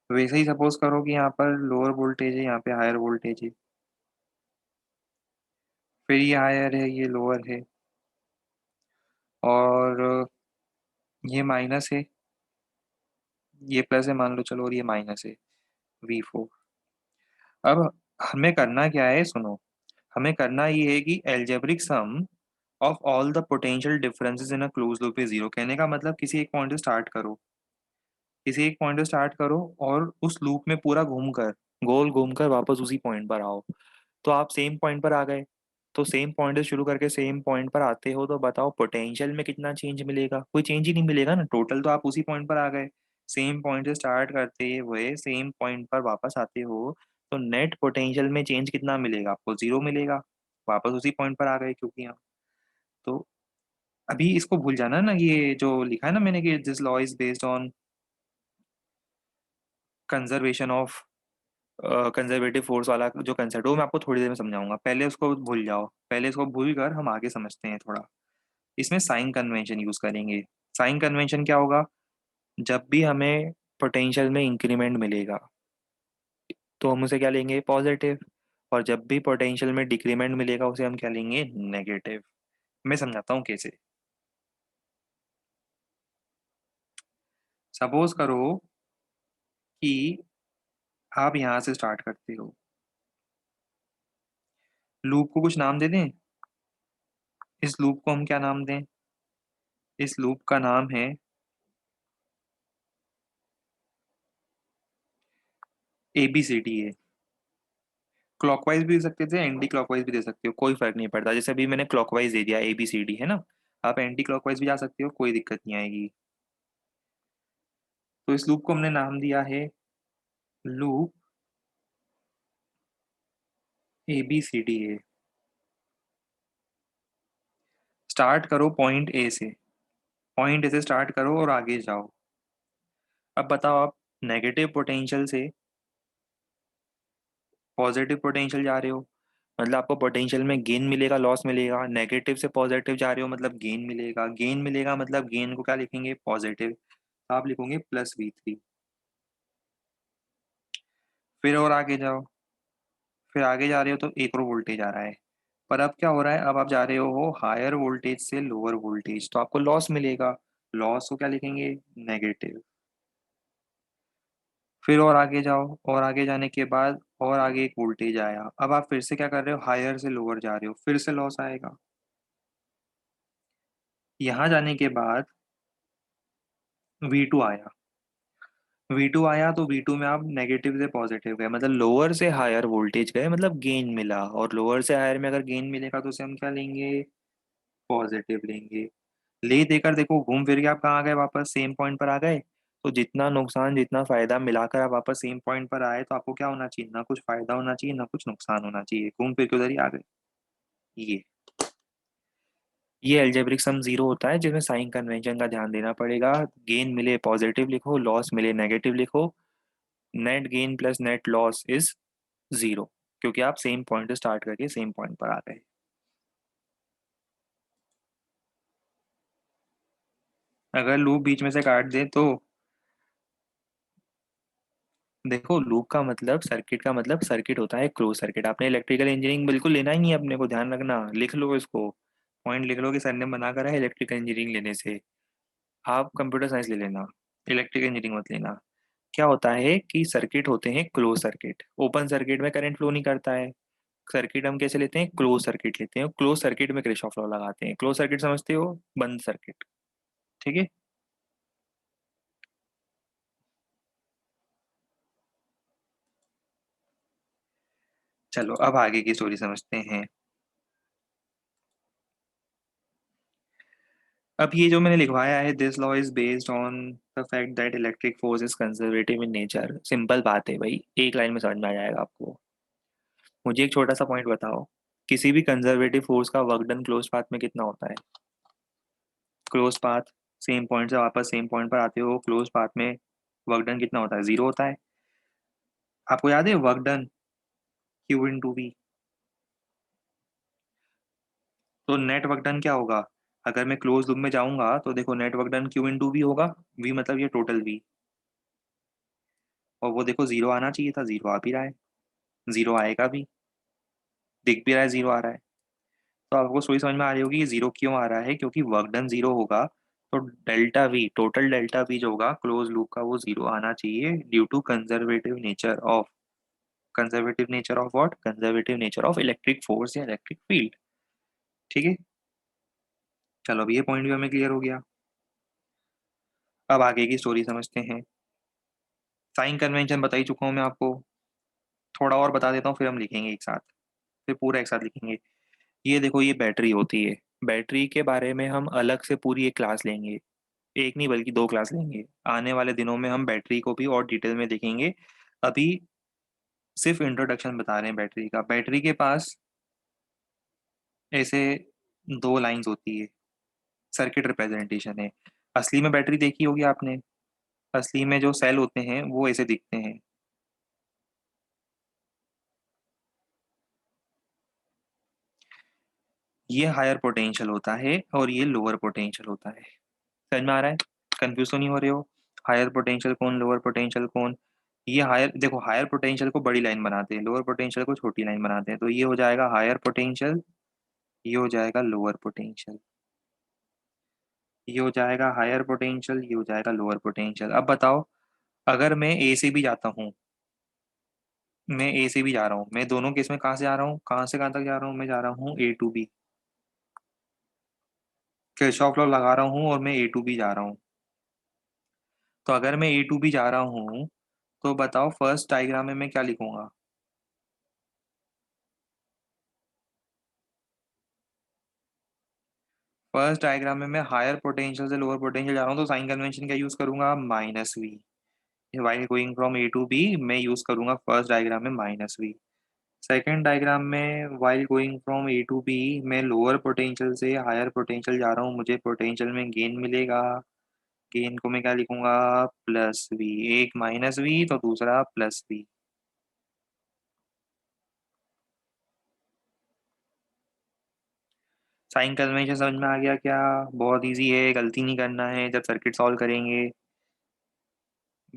वैसे ही सपोज करो कि यहाँ पर लोअर वोल्टेज है, यहाँ पे हायर वोल्टेज है, फिर ये हायर है, ये लोअर है, और ये माइनस है, ये प्लस है मान लो, चलो, और ये माइनस है, V4। अब हमें करना क्या है, सुनो, हमें करना ये है कि algebraic sum of all the potential differences in a close loop is zero. कहने का मतलब किसी एक पॉइंट से स्टार्ट करो, किसी एक पॉइंट से स्टार्ट करो और उस लूप में पूरा घूमकर, गोल घूमकर वापस उसी पॉइंट पर आओ। तो आप सेम पॉइंट पर आ गए। तो सेम पॉइंट से शुरू करके सेम पॉइंट पर आते हो, तो बताओ पोटेंशियल में कितना चेंज मिलेगा? कोई चेंज ही नहीं मिलेगा ना, टोटल तो आप उसी पॉइंट पर आ गए। सेम पॉइंट से स्टार्ट करते हुए सेम पॉइंट पर वापस आते हो, तो नेट पोटेंशियल में चेंज कितना मिलेगा आपको? जीरो मिलेगा। वापस उसी पॉइंट पर आ गए क्योंकि यहाँ। तो अभी इसको भूल जाना ना, ये जो लिखा है ना मैंने कि this law is based on conservation of conservative force वाला जो कंसेप्ट, वो मैं आपको थोड़ी देर में समझाऊंगा। पहले उसको भूल जाओ, पहले इसको भूल कर हम आगे समझते हैं थोड़ा। इसमें साइन कन्वेंशन यूज करेंगे। साइन कन्वेंशन क्या होगा? जब भी हमें पोटेंशियल में इंक्रीमेंट मिलेगा, तो हम उसे क्या लेंगे? पॉजिटिव। और जब भी पोटेंशियल में डिक्रीमेंट मिलेगा, उसे हम क्या लेंगे? नेगेटिव। मैं समझाता हूँ कैसे। सपोज करो कि आप यहाँ से स्टार्ट करते हो। लूप को कुछ नाम दे दें। इस लूप को हम क्या नाम दें? इस लूप का नाम है ABCD। क्लॉकवाइज भी दे सकते थे, एंटी क्लॉकवाइज भी दे सकते हो, कोई फर्क नहीं पड़ता। जैसे अभी मैंने क्लॉकवाइज दे दिया ABCD, है ना। आप एंटी क्लॉकवाइज भी जा सकते हो, कोई दिक्कत नहीं आएगी। तो इस लूप को हमने नाम दिया है लूप ABCD। स्टार्ट करो पॉइंट ए से, पॉइंट ए से स्टार्ट करो और आगे जाओ। अब बताओ, आप नेगेटिव पोटेंशियल से पॉजिटिव पोटेंशियल जा रहे हो, मतलब आपको पोटेंशियल में गेन मिलेगा, लॉस मिलेगा। नेगेटिव से पॉजिटिव जा रहे हो, मतलब गेन मिलेगा। गेन मिलेगा मतलब गेन को क्या लिखेंगे? पॉजिटिव। तो आप लिखोगे +V3। फिर और आगे जाओ, फिर आगे जा रहे हो तो एक और वोल्टेज आ रहा है। पर अब क्या हो रहा है? अब आप जा रहे हो हायर वोल्टेज से लोअर वोल्टेज, तो आपको लॉस मिलेगा। लॉस को क्या लिखेंगे? नेगेटिव। फिर और आगे जाओ, और आगे जाने के बाद और आगे एक वोल्टेज आया। अब आप फिर से क्या कर रहे हो? हायर से लोअर जा रहे हो, फिर से लॉस आएगा। यहाँ जाने के बाद V2 आया। V2 आया तो V2 में आप नेगेटिव से पॉजिटिव गए, मतलब लोअर से हायर वोल्टेज गए, मतलब गेन मिला। और लोअर से हायर में अगर गेन मिलेगा तो उसे हम क्या लेंगे? पॉजिटिव लेंगे। ले देकर देखो, घूम फिर के आप कहाँ आ गए? वापस सेम पॉइंट पर आ गए। तो जितना नुकसान जितना फायदा मिलाकर आप वापस सेम पॉइंट पर आए, तो आपको क्या होना चाहिए? ना कुछ फायदा होना चाहिए, ना कुछ नुकसान होना चाहिए। घूम फिर के उधर ही आ गए। ये ये एल्जेब्रिक सम जीरो होता है, जिसमें साइन कन्वेंशन का ध्यान देना पड़ेगा। गेन मिले पॉजिटिव लिखो, लॉस मिले नेगेटिव लिखो। Net gain plus net loss is zero, क्योंकि आप सेम पॉइंट से स्टार्ट करके सेम पॉइंट पर आ गए। अगर लूप बीच में से काट दे तो देखो, लूप का मतलब, सर्किट का मतलब, सर्किट होता है क्लोज सर्किट। आपने इलेक्ट्रिकल इंजीनियरिंग बिल्कुल लेना ही नहीं है अपने को, ध्यान रखना। लिख लो इसको, पॉइंट लिख लो कि सर ने मना करा है इलेक्ट्रिकल इंजीनियरिंग लेने से। आप कंप्यूटर साइंस ले लेना, इलेक्ट्रिकल इंजीनियरिंग मत लेना। क्या होता है कि सर्किट होते हैं क्लोज सर्किट। ओपन सर्किट में करंट फ्लो नहीं करता है। सर्किट हम कैसे लेते हैं? क्लोज सर्किट लेते हैं। क्लोज सर्किट में किरचॉफ लॉ लगाते हैं। क्लोज सर्किट समझते हो? बंद सर्किट। ठीक है। चलो अब आगे की स्टोरी समझते हैं। अब ये जो मैंने लिखवाया है, this law is based on the fact that electric force is conservative in nature. Simple बात है भाई, एक लाइन में समझ में आ जाएगा आपको। मुझे एक छोटा सा पॉइंट बताओ, किसी भी कंजर्वेटिव फोर्स का वर्क डन क्लोज पाथ में कितना होता है? क्लोज पाथ, सेम पॉइंट से वापस सेम पॉइंट पर आते हो, क्लोज पाथ में वर्क डन कितना होता है? जीरो होता है। आपको याद है वर्क डन Q × V? तो नेट वर्क डन क्या होगा? अगर मैं क्लोज लूप में जाऊंगा तो देखो, net work done Q × V होगा। V मतलब ये टोटल V। और वो देखो जीरो आना चाहिए था, जीरो आ भी रहा है। जीरो आएगा भी, दिख भी रहा है जीरो आ रहा है। तो आपको सोच समझ में आ रही होगी कि जीरो क्यों आ रहा है, क्योंकि वर्क डन जीरो होगा। तो delta V, total delta V जो होगा क्लोज लूप का, वो जीरो आना चाहिए, due to conservative nature of what? Conservative nature of electric force या इलेक्ट्रिक फील्ड। ठीक है। चलो अब ये पॉइंट भी हमें क्लियर हो गया। अब आगे की स्टोरी समझते हैं। साइन कन्वेंशन बता ही चुका हूँ मैं आपको, थोड़ा और बता देता हूँ फिर हम लिखेंगे एक साथ, फिर पूरा एक साथ लिखेंगे। ये देखो, ये बैटरी होती है। बैटरी के बारे में हम अलग से पूरी एक क्लास लेंगे, एक नहीं बल्कि दो क्लास लेंगे। आने वाले दिनों में हम बैटरी को भी और डिटेल में देखेंगे। अभी सिर्फ इंट्रोडक्शन बता रहे हैं बैटरी का। बैटरी के पास ऐसे दो लाइंस होती है, सर्किट रिप्रेजेंटेशन है। असली में बैटरी देखी होगी आपने, असली में जो सेल होते हैं वो ऐसे दिखते हैं। ये हायर पोटेंशियल होता है और ये लोअर पोटेंशियल होता है। समझ में आ रहा है? कंफ्यूज तो नहीं हो रहे हो? हायर पोटेंशियल कौन, लोअर पोटेंशियल कौन? ये हायर, देखो हायर पोटेंशियल को बड़ी लाइन बनाते हैं, लोअर पोटेंशियल को छोटी लाइन बनाते हैं। तो ये हो जाएगा हायर पोटेंशियल, ये हो जाएगा लोअर पोटेंशियल। ये हो जाएगा हायर पोटेंशियल, ये हो जाएगा लोअर पोटेंशियल। अब बताओ, अगर मैं ए से भी जाता हूँ, मैं ए से भी जा रहा हूँ, मैं दोनों केस में कहाँ से आ रहा हूँ, कहाँ से कहाँ तक जा रहा हूँ, मैं जा रहा हूँ ए टू बी। किरचॉफ लॉ लगा रहा हूँ और मैं ए टू बी जा रहा हूँ। तो अगर मैं ए टू बी जा रहा हूँ, तो बताओ फर्स्ट डायग्राम में मैं क्या लिखूंगा? फर्स्ट डायग्राम में मैं हायर पोटेंशियल से लोअर पोटेंशियल जा रहा हूँ, तो साइन कन्वेंशन क्या यूज करूंगा? Minus V. While going from A to B मैं यूज करूंगा फर्स्ट डायग्राम में माइनस वी। सेकेंड डायग्राम में while going from A to B मैं लोअर पोटेंशियल से हायर पोटेंशियल जा रहा हूँ, मुझे पोटेंशियल में गेन मिलेगा। गेन को मैं क्या लिखूंगा? Plus V. एक माइनस वी तो दूसरा प्लस वी। साइन कन्वेंशन समझ में आ गया क्या? बहुत इजी है, गलती नहीं करना है जब सर्किट सॉल्व करेंगे।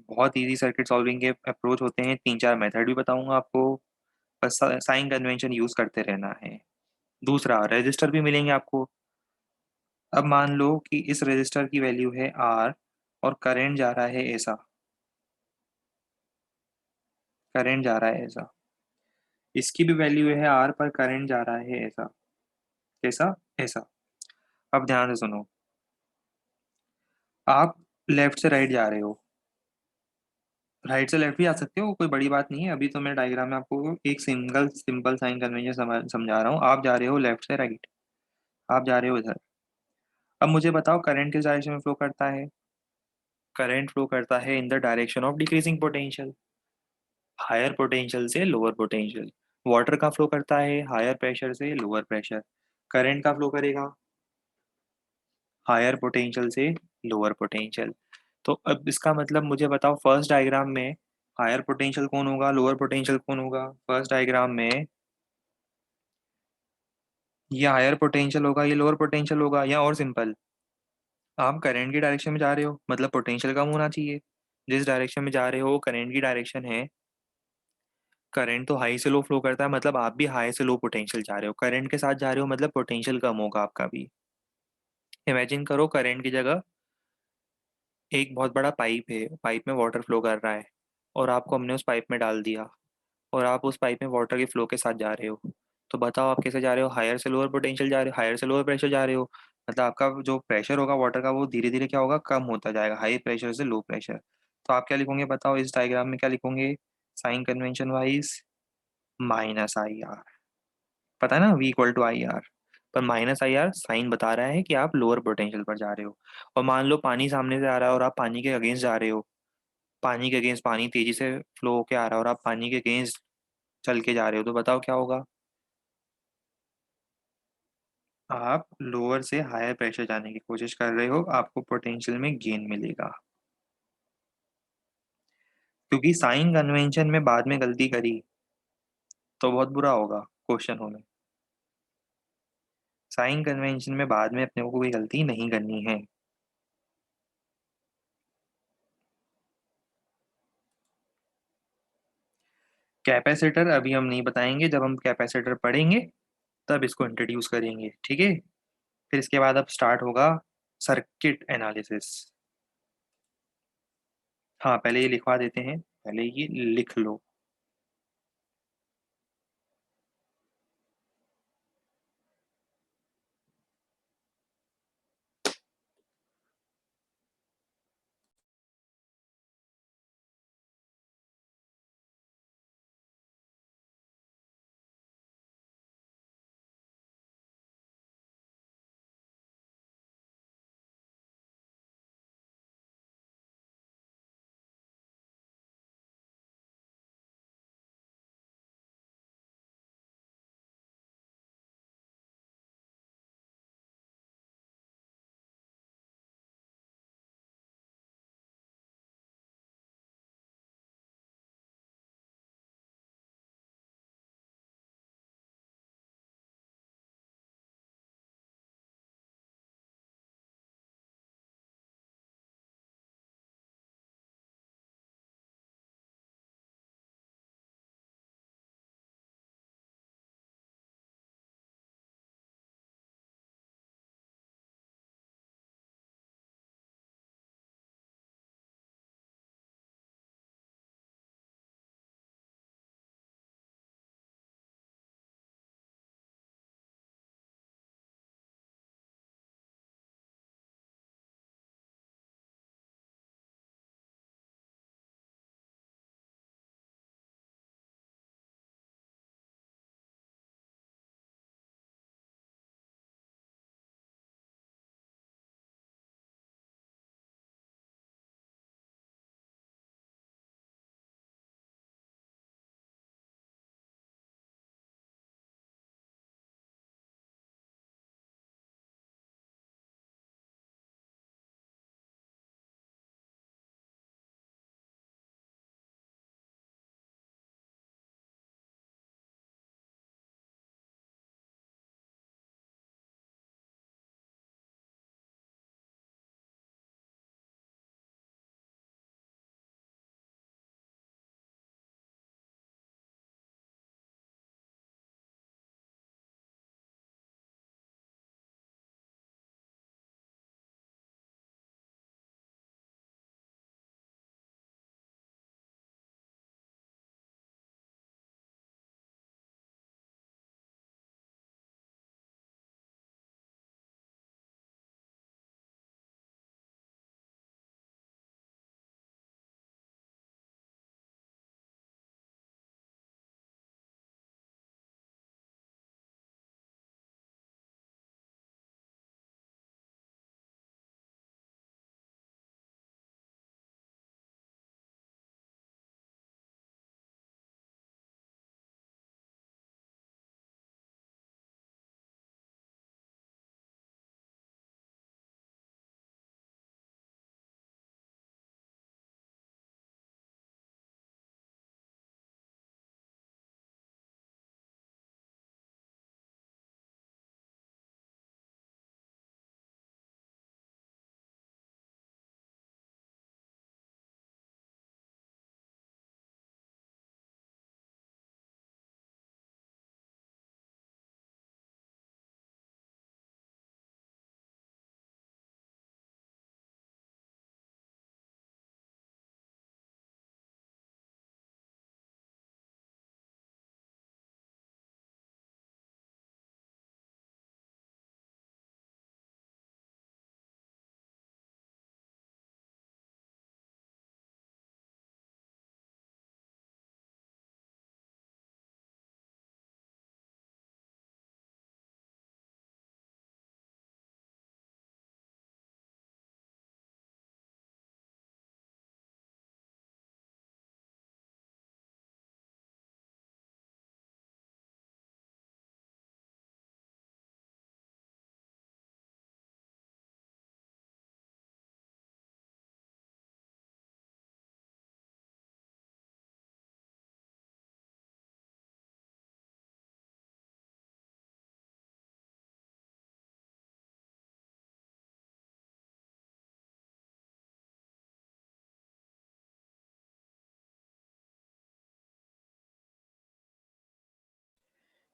बहुत इजी सर्किट सॉल्विंग के अप्रोच होते हैं, तीन चार मेथड भी बताऊंगा आपको। बस साइन कन्वेंशन यूज करते रहना है। दूसरा, रजिस्टर भी मिलेंगे आपको। अब मान लो कि इस रजिस्टर की वैल्यू है आर और करंट जा रहा है ऐसा, करंट जा रहा है ऐसा। इसकी भी वैल्यू है आर पर करंट जा रहा है ऐसा, कैसा? ऐसा। अब ध्यान से सुनो, आप लेफ्ट से राइट जा रहे हो, राइट से लेफ्ट भी आ सकते हो, कोई बड़ी बात नहीं है। अभी तो मैं डायग्राम में आपको एक सिंगल सिंपल साइन कन्वेंशन समझा रहा हूँ। आप जा रहे हो लेफ्ट से राइट, आप जा रहे हो इधर। अब मुझे बताओ करंट किस डायरेक्शन में फ्लो करता है? करंट फ्लो करता है in the direction of decreasing potential, higher potential से लोअर पोटेंशियल। वाटर का फ्लो करता है हायर प्रेशर से लोअर प्रेशर, करंट का फ्लो करेगा हायर पोटेंशियल से लोअर पोटेंशियल। तो अब इसका मतलब मुझे बताओ फर्स्ट डायग्राम में हायर पोटेंशियल कौन होगा, लोअर पोटेंशियल कौन होगा? फर्स्ट डायग्राम में ये हायर पोटेंशियल होगा, ये लोअर पोटेंशियल होगा, या और सिंपल, आप करंट की डायरेक्शन में जा रहे हो मतलब पोटेंशियल कम होना चाहिए। जिस डायरेक्शन में जा रहे हो करंट की डायरेक्शन है, करंट तो हाई से लो फ्लो करता है, मतलब आप भी हाई से लो पोटेंशियल जा रहे हो, करंट के साथ जा रहे हो मतलब पोटेंशियल कम होगा आपका भी। इमेजिन करो करंट की जगह एक बहुत बड़ा पाइप है, पाइप में वाटर फ्लो कर रहा है और आपको हमने उस पाइप में डाल दिया, और आप उस पाइप में वाटर के फ्लो के साथ जा रहे हो। तो बताओ आप कैसे जा रहे हो? हायर से लोअर पोटेंशियल जा रहे हो, हायर से लोअर प्रेशर जा रहे हो। मतलब आपका जो प्रेशर होगा वाटर का वो धीरे धीरे क्या होगा? कम होता जाएगा, हाई प्रेशर से लो प्रेशर। तो आप क्या लिखोगे बताओ, इस डायग्राम में क्या लिखोगे? Sign convention wise minus I R. पता है ना, V equal to I R. पर माइनस आई आर साइन बता रहा है कि आप लोअर पोटेंशियल पर जा रहे हो। और मान लो पानी सामने से आ रहा है और आप पानी के अगेंस्ट जा रहे हो, पानी के अगेंस्ट, पानी तेजी से फ्लो होके आ रहा है और आप पानी के अगेंस्ट चल के जा रहे हो, तो बताओ क्या होगा? आप लोअर से हायर प्रेशर जाने की कोशिश कर रहे हो, आपको पोटेंशियल में गेन मिलेगा। क्योंकि साइन कन्वेंशन में बाद में गलती करी तो बहुत बुरा होगा क्वेश्चनों में। साइन कन्वेंशन में बाद में अपने को कोई गलती नहीं करनी है। कैपेसिटर अभी हम नहीं बताएंगे, जब हम कैपेसिटर पढ़ेंगे तब इसको इंट्रोड्यूस करेंगे, ठीक है? फिर इसके बाद अब स्टार्ट होगा सर्किट एनालिसिस। हाँ, पहले ये लिखवा देते हैं, पहले ये लिख लो।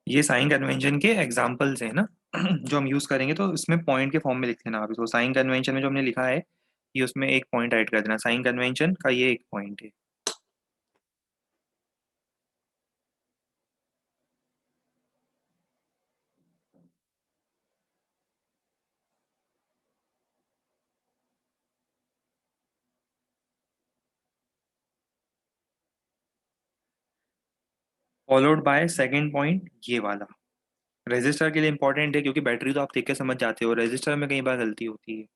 ये साइन कन्वेंशन के एग्जाम्पल्स हैं ना जो हम यूज करेंगे, तो इसमें पॉइंट के फॉर्म में लिख देना आप इसको। साइन कन्वेंशन में जो हमने लिखा है, ये उसमें एक पॉइंट ऐड कर देना, साइन कन्वेंशन का ये एक पॉइंट है। फॉलोड बाय सेकंड पॉइंट ये वाला। रजिस्टर के लिए इंपॉर्टेंट है क्योंकि बैटरी तो आप देख के समझ जाते हो, रजिस्टर में कई बार गलती होती है।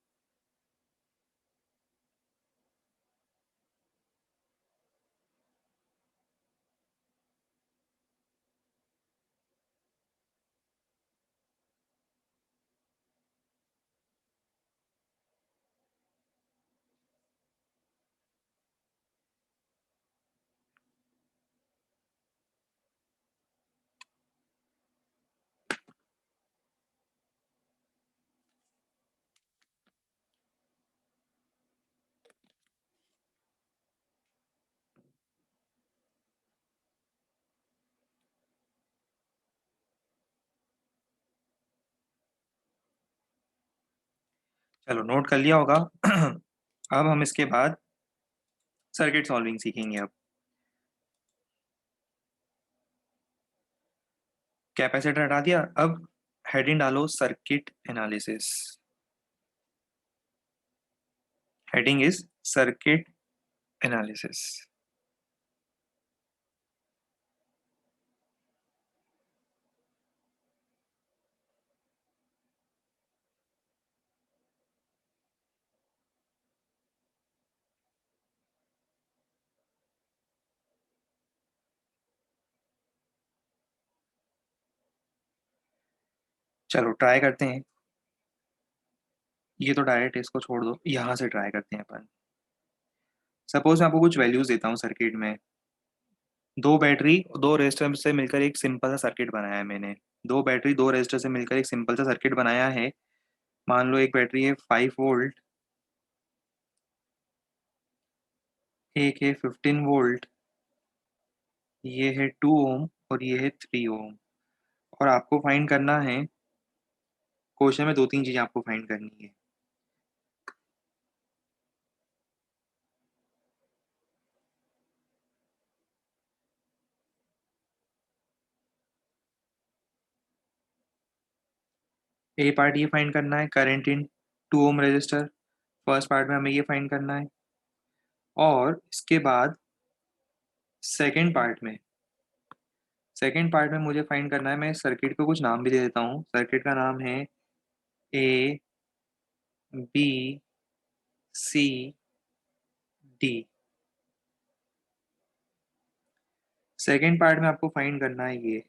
चलो नोट कर लिया होगा अब हम इसके बाद सर्किट सॉल्विंग सीखेंगे। अब कैपेसिटर हटा दिया, अब हेडिंग डालो circuit analysis. Heading is circuit analysis. चलो ट्राई करते हैं। ये तो डायरेक्ट इसको छोड़ दो, यहाँ से ट्राई करते हैं अपन। सपोज मैं आपको कुछ वैल्यूज देता हूँ सर्किट में। दो बैटरी दो रेजिस्टर से मिलकर एक सिंपल सा सर्किट बनाया है मैंने। दो बैटरी दो रेजिस्टर से मिलकर एक सिंपल सा सर्किट बनाया है। मान लो एक बैटरी है 5 वोल्ट, एक है 15 वोल्ट, ये है 2 ओम और ये है 3 ओम। और आपको फाइंड करना है, क्वेश्चन में दो तीन चीजें आपको फाइंड करनी है। ए पार्ट ये फाइंड करना है, current in 2 ohm resistor. First part में हमें ये फाइंड करना है। और इसके बाद सेकेंड पार्ट में, मुझे फाइंड करना है, मैं सर्किट को कुछ नाम भी दे देता हूँ। सर्किट का नाम है A B C D. Second part में आपको फाइंड करना है ये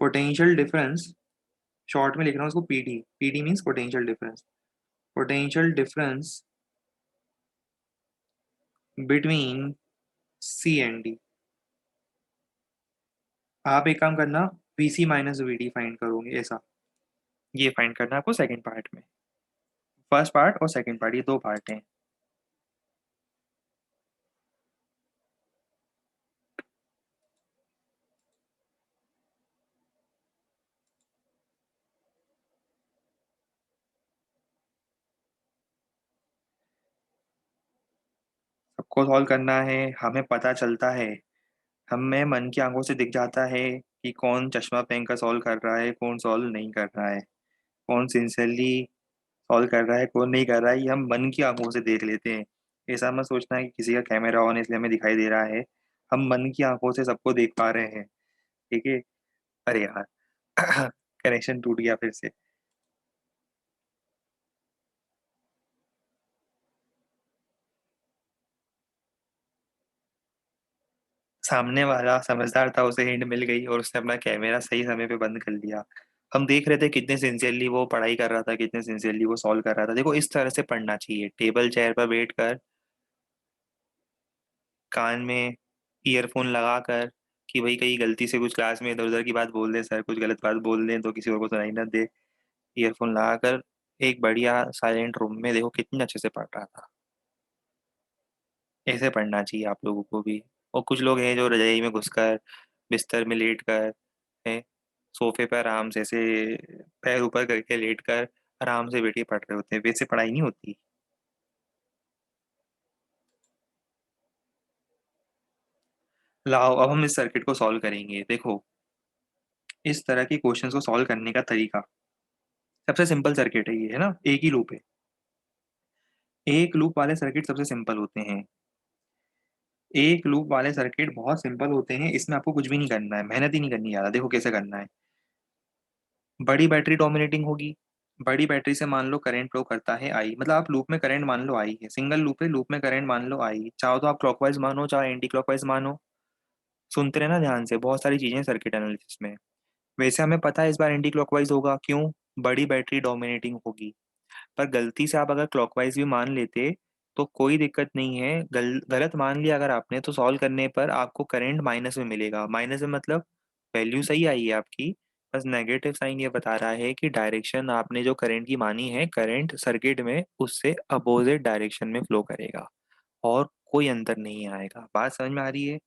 पोटेंशियल डिफरेंस। शॉर्ट में लिख रहा हूँ उसको PD. PD means potential difference. Potential difference between C and D. आप एक काम करना, वीसी माइनस वीडी फाइंड करोगे ऐसा। ये फाइंड करना है आपको सेकेंड पार्ट में। फर्स्ट पार्ट और सेकेंड पार्ट ये दो पार्ट हैं। सबको सॉल्व करना है। हमें पता चलता है, हमें मन की आंखों से दिख जाता है कि कौन चश्मा पहन कर सॉल्व कर रहा है, कौन सॉल्व नहीं कर रहा है, कौन सिंसियरली सॉल्व कर रहा है, कौन नहीं कर रहा है। ये हम मन की आंखों से देख लेते हैं। ऐसा मत सोचना है कि किसी का कैमरा ऑन है इसलिए हमें दिखाई दे रहा है। हम मन की आंखों से सबको देख पा रहे हैं। ठीक है। अरे यार कनेक्शन टूट गया फिर से। सामने वाला समझदार था, उसे हिंट मिल गई और उसने अपना कैमरा सही समय पे बंद कर लिया। हम देख रहे थे कितने सिंसियरली वो पढ़ाई कर रहा था, कितने सिंसियरली वो सॉल्व कर रहा था। देखो इस तरह से पढ़ना चाहिए, टेबल चेयर पर बैठ कर, कान में ईयरफोन लगा कर, कि भाई कहीं गलती से कुछ क्लास में इधर उधर की बात बोल दे, सर कुछ गलत बात बोल दें तो किसी और को सुनाई ना दे। ईयरफोन लगा कर एक बढ़िया साइलेंट रूम में देखो कितने अच्छे से पढ़ रहा था। ऐसे पढ़ना चाहिए आप लोगों को भी। और कुछ लोग हैं जो रजाई में घुसकर बिस्तर में लेट कर है, सोफे पर आराम से ऐसे पैर ऊपर करके लेट कर आराम से बैठ के पढ़ रहे होते हैं, वैसे पढ़ाई नहीं होती। लाओ अब हम इस सर्किट को सॉल्व करेंगे। देखो इस तरह के क्वेश्चंस को सॉल्व करने का तरीका, सबसे सिंपल सर्किट है ये, है ना, एक ही लूप है। एक लूप वाले सर्किट सबसे सिंपल होते हैं। एक लूप वाले सर्किट बहुत सिंपल होते हैं, इसमें आपको कुछ भी नहीं करना है, मेहनत ही नहीं करनी ज्यादा। देखो कैसे करना है। बड़ी बैटरी डोमिनेटिंग होगी। बड़ी बैटरी से मान लो करंट फ्लो करता है आई, मतलब आप लूप में करंट मान लो आई है, सिंगल लूप है, लूप में करंट मान लो आई, चाहो तो आप क्लॉकवाइज मानो चाहे एंटी क्लॉकवाइज मानो। सुनते रहना ध्यान से, बहुत सारी चीजें सर्किट एनालिसिस में। वैसे हमें पता है इस बार एंटी क्लॉकवाइज होगा, क्यों? बड़ी बैटरी डोमिनेटिंग होगी। पर गलती से आप अगर क्लॉकवाइज भी मान लेते तो कोई दिक्कत नहीं है। गलत मान लिया अगर आपने तो सॉल्व करने पर आपको करंट माइनस में मिलेगा। माइनस में मतलब वैल्यू सही आई है आपकी, बस नेगेटिव साइन ये बता रहा है कि डायरेक्शन आपने जो करंट की मानी है, करंट सर्किट में उससे अपोजिट डायरेक्शन में फ्लो करेगा और कोई अंतर नहीं आएगा। बात समझ में आ रही है?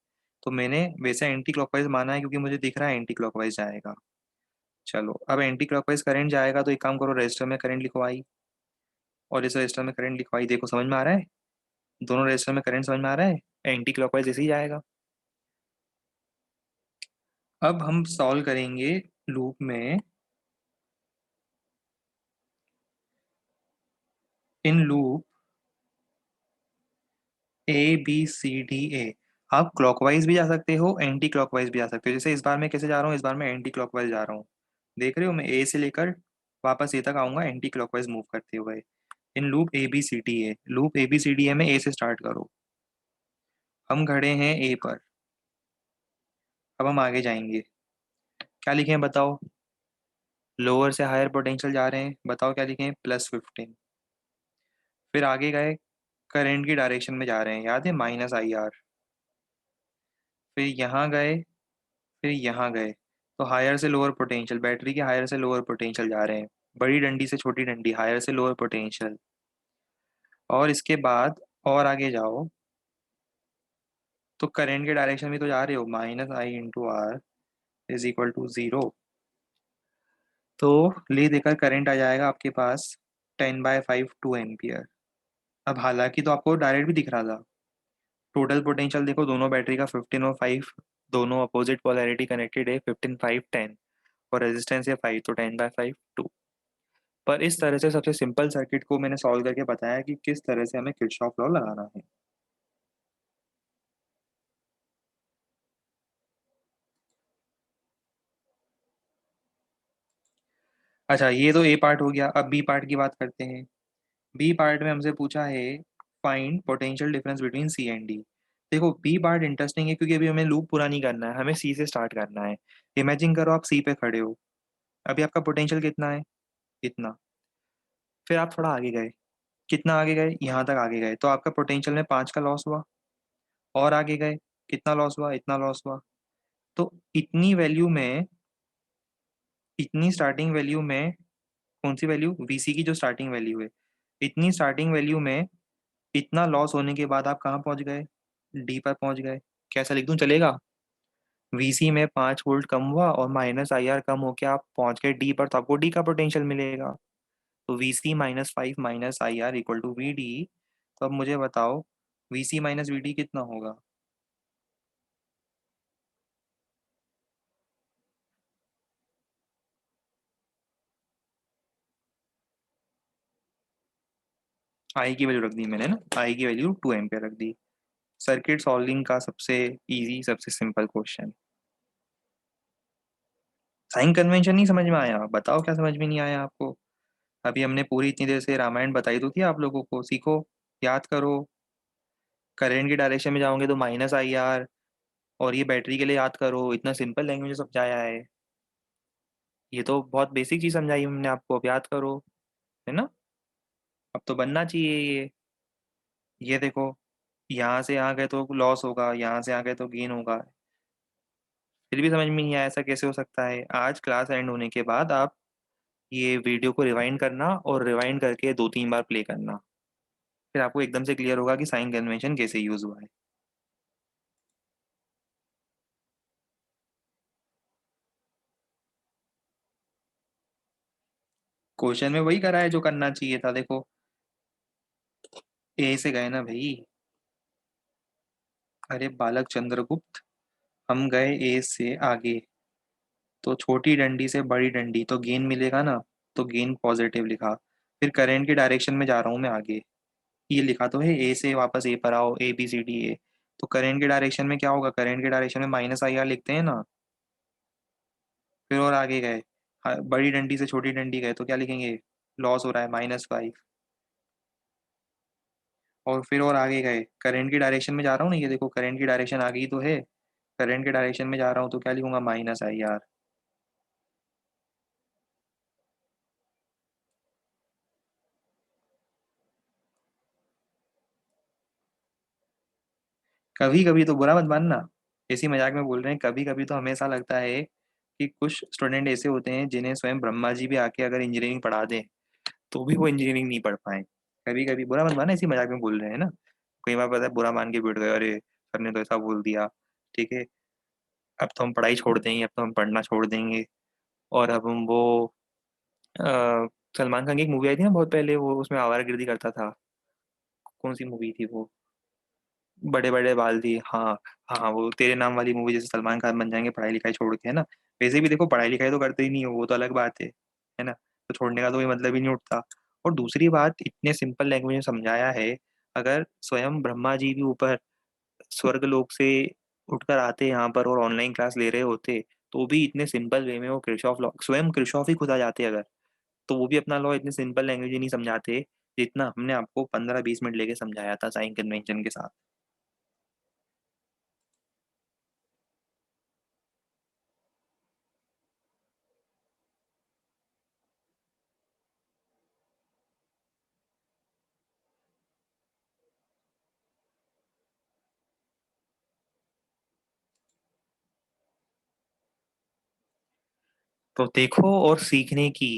तो मैंने वैसे एंटी क्लॉकवाइज माना है क्योंकि मुझे दिख रहा है एंटी क्लॉकवाइज जाएगा। चलो अब एंटी क्लॉकवाइज करंट जाएगा तो एक काम करो, रजिस्टर में करंट लिखवाई और इस रजिस्टर में करंट लिखवाई। देखो समझ में आ रहा है? दोनों रजिस्टर में करंट समझ में आ रहा है? एंटी क्लॉकवाइज ऐसे ही जाएगा। अब हम सॉल्व करेंगे लूप में, in loop A B C D A. आप क्लॉकवाइज भी जा सकते हो, एंटी क्लॉकवाइज भी जा सकते हो। जैसे इस बार मैं कैसे जा रहा हूँ, इस बार मैं एंटी क्लॉकवाइज जा रहा हूँ। देख रहे हो, मैं ए से लेकर वापस ए तक आऊंगा एंटी क्लॉकवाइज मूव करते हुए। In loop A B C D A, loop A B C D A में ए से स्टार्ट करो। हम खड़े हैं ए पर, अब हम आगे जाएंगे। क्या लिखें बताओ? लोअर से हायर पोटेंशियल जा रहे हैं, बताओ क्या लिखें? +15। फिर आगे गए, करंट की डायरेक्शन में जा रहे हैं, याद है, -IR। फिर यहाँ गए, फिर यहाँ गए, तो हायर से लोअर पोटेंशियल, बैटरी के हायर से लोअर पोटेंशियल जा रहे हैं। बड़ी डंडी से छोटी डंडी, हायर से लोअर पोटेंशियल। और इसके बाद और आगे जाओ तो करंट के डायरेक्शन में तो जा रहे हो, -I × R = 0। तो ले देकर करंट आ जाएगा आपके पास 10/5 2 एम्पियर। अब हालांकि तो आपको डायरेक्ट भी दिख रहा था। टोटल पोटेंशियल देखो, दोनों बैटरी का 15 और 5, दोनों अपोजिट पोलैरिटी कनेक्टेड है, 15 5 10, और रेजिस्टेंस है 5, तो 10/5 2। पर इस तरह से सबसे सिंपल सर्किट को मैंने सॉल्व करके बताया कि किस तरह से हमें किरचॉफ लॉ लगाना है। अच्छा ये तो ए पार्ट हो गया, अब बी पार्ट की बात करते हैं। बी पार्ट में हमसे पूछा है find potential difference between C and D. देखो बी पार्ट इंटरेस्टिंग है क्योंकि अभी हमें लूप पूरा नहीं करना है, हमें सी से स्टार्ट करना है। इमेजिन करो आप सी पे खड़े हो, अभी आपका पोटेंशियल कितना है? इतना। फिर आप थोड़ा आगे गए, कितना आगे गए? यहाँ तक आगे गए, तो आपका पोटेंशियल में 5 का लॉस हुआ। और आगे गए, कितना लॉस हुआ? इतना लॉस हुआ। तो इतनी वैल्यू में, इतनी स्टार्टिंग वैल्यू में, कौन सी वैल्यू? वीसी की जो स्टार्टिंग वैल्यू है, इतनी स्टार्टिंग वैल्यू में इतना लॉस होने के बाद आप कहाँ पहुंच गए? डी पर पहुंच गए। कैसा लिख दूं, चलेगा? वीसी में 5 वोल्ट कम हुआ और -IR कम होके आप पहुंच गए डी पर, तो आपको डी का पोटेंशियल मिलेगा। तो वीसी -5 -IR = VD। तो अब मुझे बताओ वीसी माइनस वीडी कितना होगा? आई की वैल्यू रख दी मैंने ना, आई की वैल्यू 2 एम्पियर रख दी। सर्किट सॉल्विंग का सबसे इजी, सबसे सिंपल क्वेश्चन। साइन कन्वेंशन नहीं समझ में आया? बताओ क्या समझ में नहीं आया आपको? अभी हमने पूरी इतनी देर से रामायण बताई तो थी आप लोगों को, सीखो, याद करो। करंट की डायरेक्शन में जाओगे तो -IR, और ये बैटरी के लिए याद करो, इतना सिंपल लैंग्वेज में समझाया है। ये तो बहुत बेसिक चीज समझाई हमने आपको, अब याद करो, है ना? अब तो बनना चाहिए ये देखो, यहाँ से यहाँ गए तो लॉस होगा, यहाँ से यहाँ गए तो गेन होगा। फिर भी समझ में नहीं आया, ऐसा कैसे हो सकता है? आज क्लास एंड होने के बाद आप ये वीडियो को रिवाइंड करना और रिवाइंड करके 2 3 बार प्ले करना, फिर आपको एकदम से क्लियर होगा कि साइन कन्वेंशन कैसे यूज हुआ है। क्वेश्चन में वही करा है जो करना चाहिए था, देखो। ए से गए ना भाई। अरे बालक चंद्रगुप्त, हम गए ए से आगे, तो छोटी डंडी से बड़ी डंडी तो गेन मिलेगा ना, तो गेन पॉजिटिव लिखा। फिर करंट के डायरेक्शन में जा रहा हूँ मैं आगे, ये लिखा तो है ए से वापस ए पर आओ, ए बी सी डी ए। तो करंट के डायरेक्शन में क्या होगा, करंट के डायरेक्शन में माइनस आई आर लिखते हैं ना। फिर और आगे गए, हाँ, बड़ी डंडी से छोटी डंडी गए तो क्या लिखेंगे, लॉस हो रहा है -5। और फिर और आगे गए, करंट की डायरेक्शन में जा रहा हूँ ना, ये देखो करंट की डायरेक्शन आ गई तो है, करंट के डायरेक्शन में जा रहा हूँ तो क्या लिखूंगा, -IR। कभी कभी तो बुरा मत मानना, इसी मजाक में बोल रहे हैं, कभी कभी तो हमेशा लगता है कि कुछ स्टूडेंट ऐसे होते हैं जिन्हें स्वयं ब्रह्मा जी भी आके अगर इंजीनियरिंग पढ़ा दें तो भी वो इंजीनियरिंग नहीं पढ़ पाए। कभी कभी बुरा मत मानना, इसी मजाक में बोल रहे हैं ना। कई बार पता है बुरा मान के बैठ गए, अरे सर ने तो ऐसा बोल दिया, ठीक है, अब तो हम पढ़ाई छोड़ देंगे, अब तो हम पढ़ना छोड़ देंगे। और अब हम वो सलमान खान की एक मूवी आई थी ना बहुत पहले, वो उसमें आवारागर्दी करता था, कौन सी मूवी थी वो, बड़े बड़े बाल थी, हाँ। हाँ वो तेरे नाम वाली मूवी, जैसे सलमान खान बन जाएंगे पढ़ाई लिखाई छोड़ के, है ना। वैसे भी देखो पढ़ाई लिखाई तो करते ही नहीं हो, वो तो अलग बात है ना, तो छोड़ने का तो कोई मतलब ही नहीं उठता। और दूसरी बात, इतने सिंपल लैंग्वेज में समझाया है, अगर स्वयं ब्रह्मा जी भी ऊपर स्वर्ग लोक से उठकर आते यहाँ पर और ऑनलाइन क्लास ले रहे होते, तो भी इतने सिंपल वे में वो कृषॉफ लॉ, स्वयं कृषॉफ ही खुद आ जाते अगर, तो वो भी अपना लॉ इतने सिंपल लैंग्वेज में नहीं समझाते जितना हमने आपको 15-20 मिनट लेके समझाया था साइन कन्वेंशन के साथ। तो देखो और सीखने की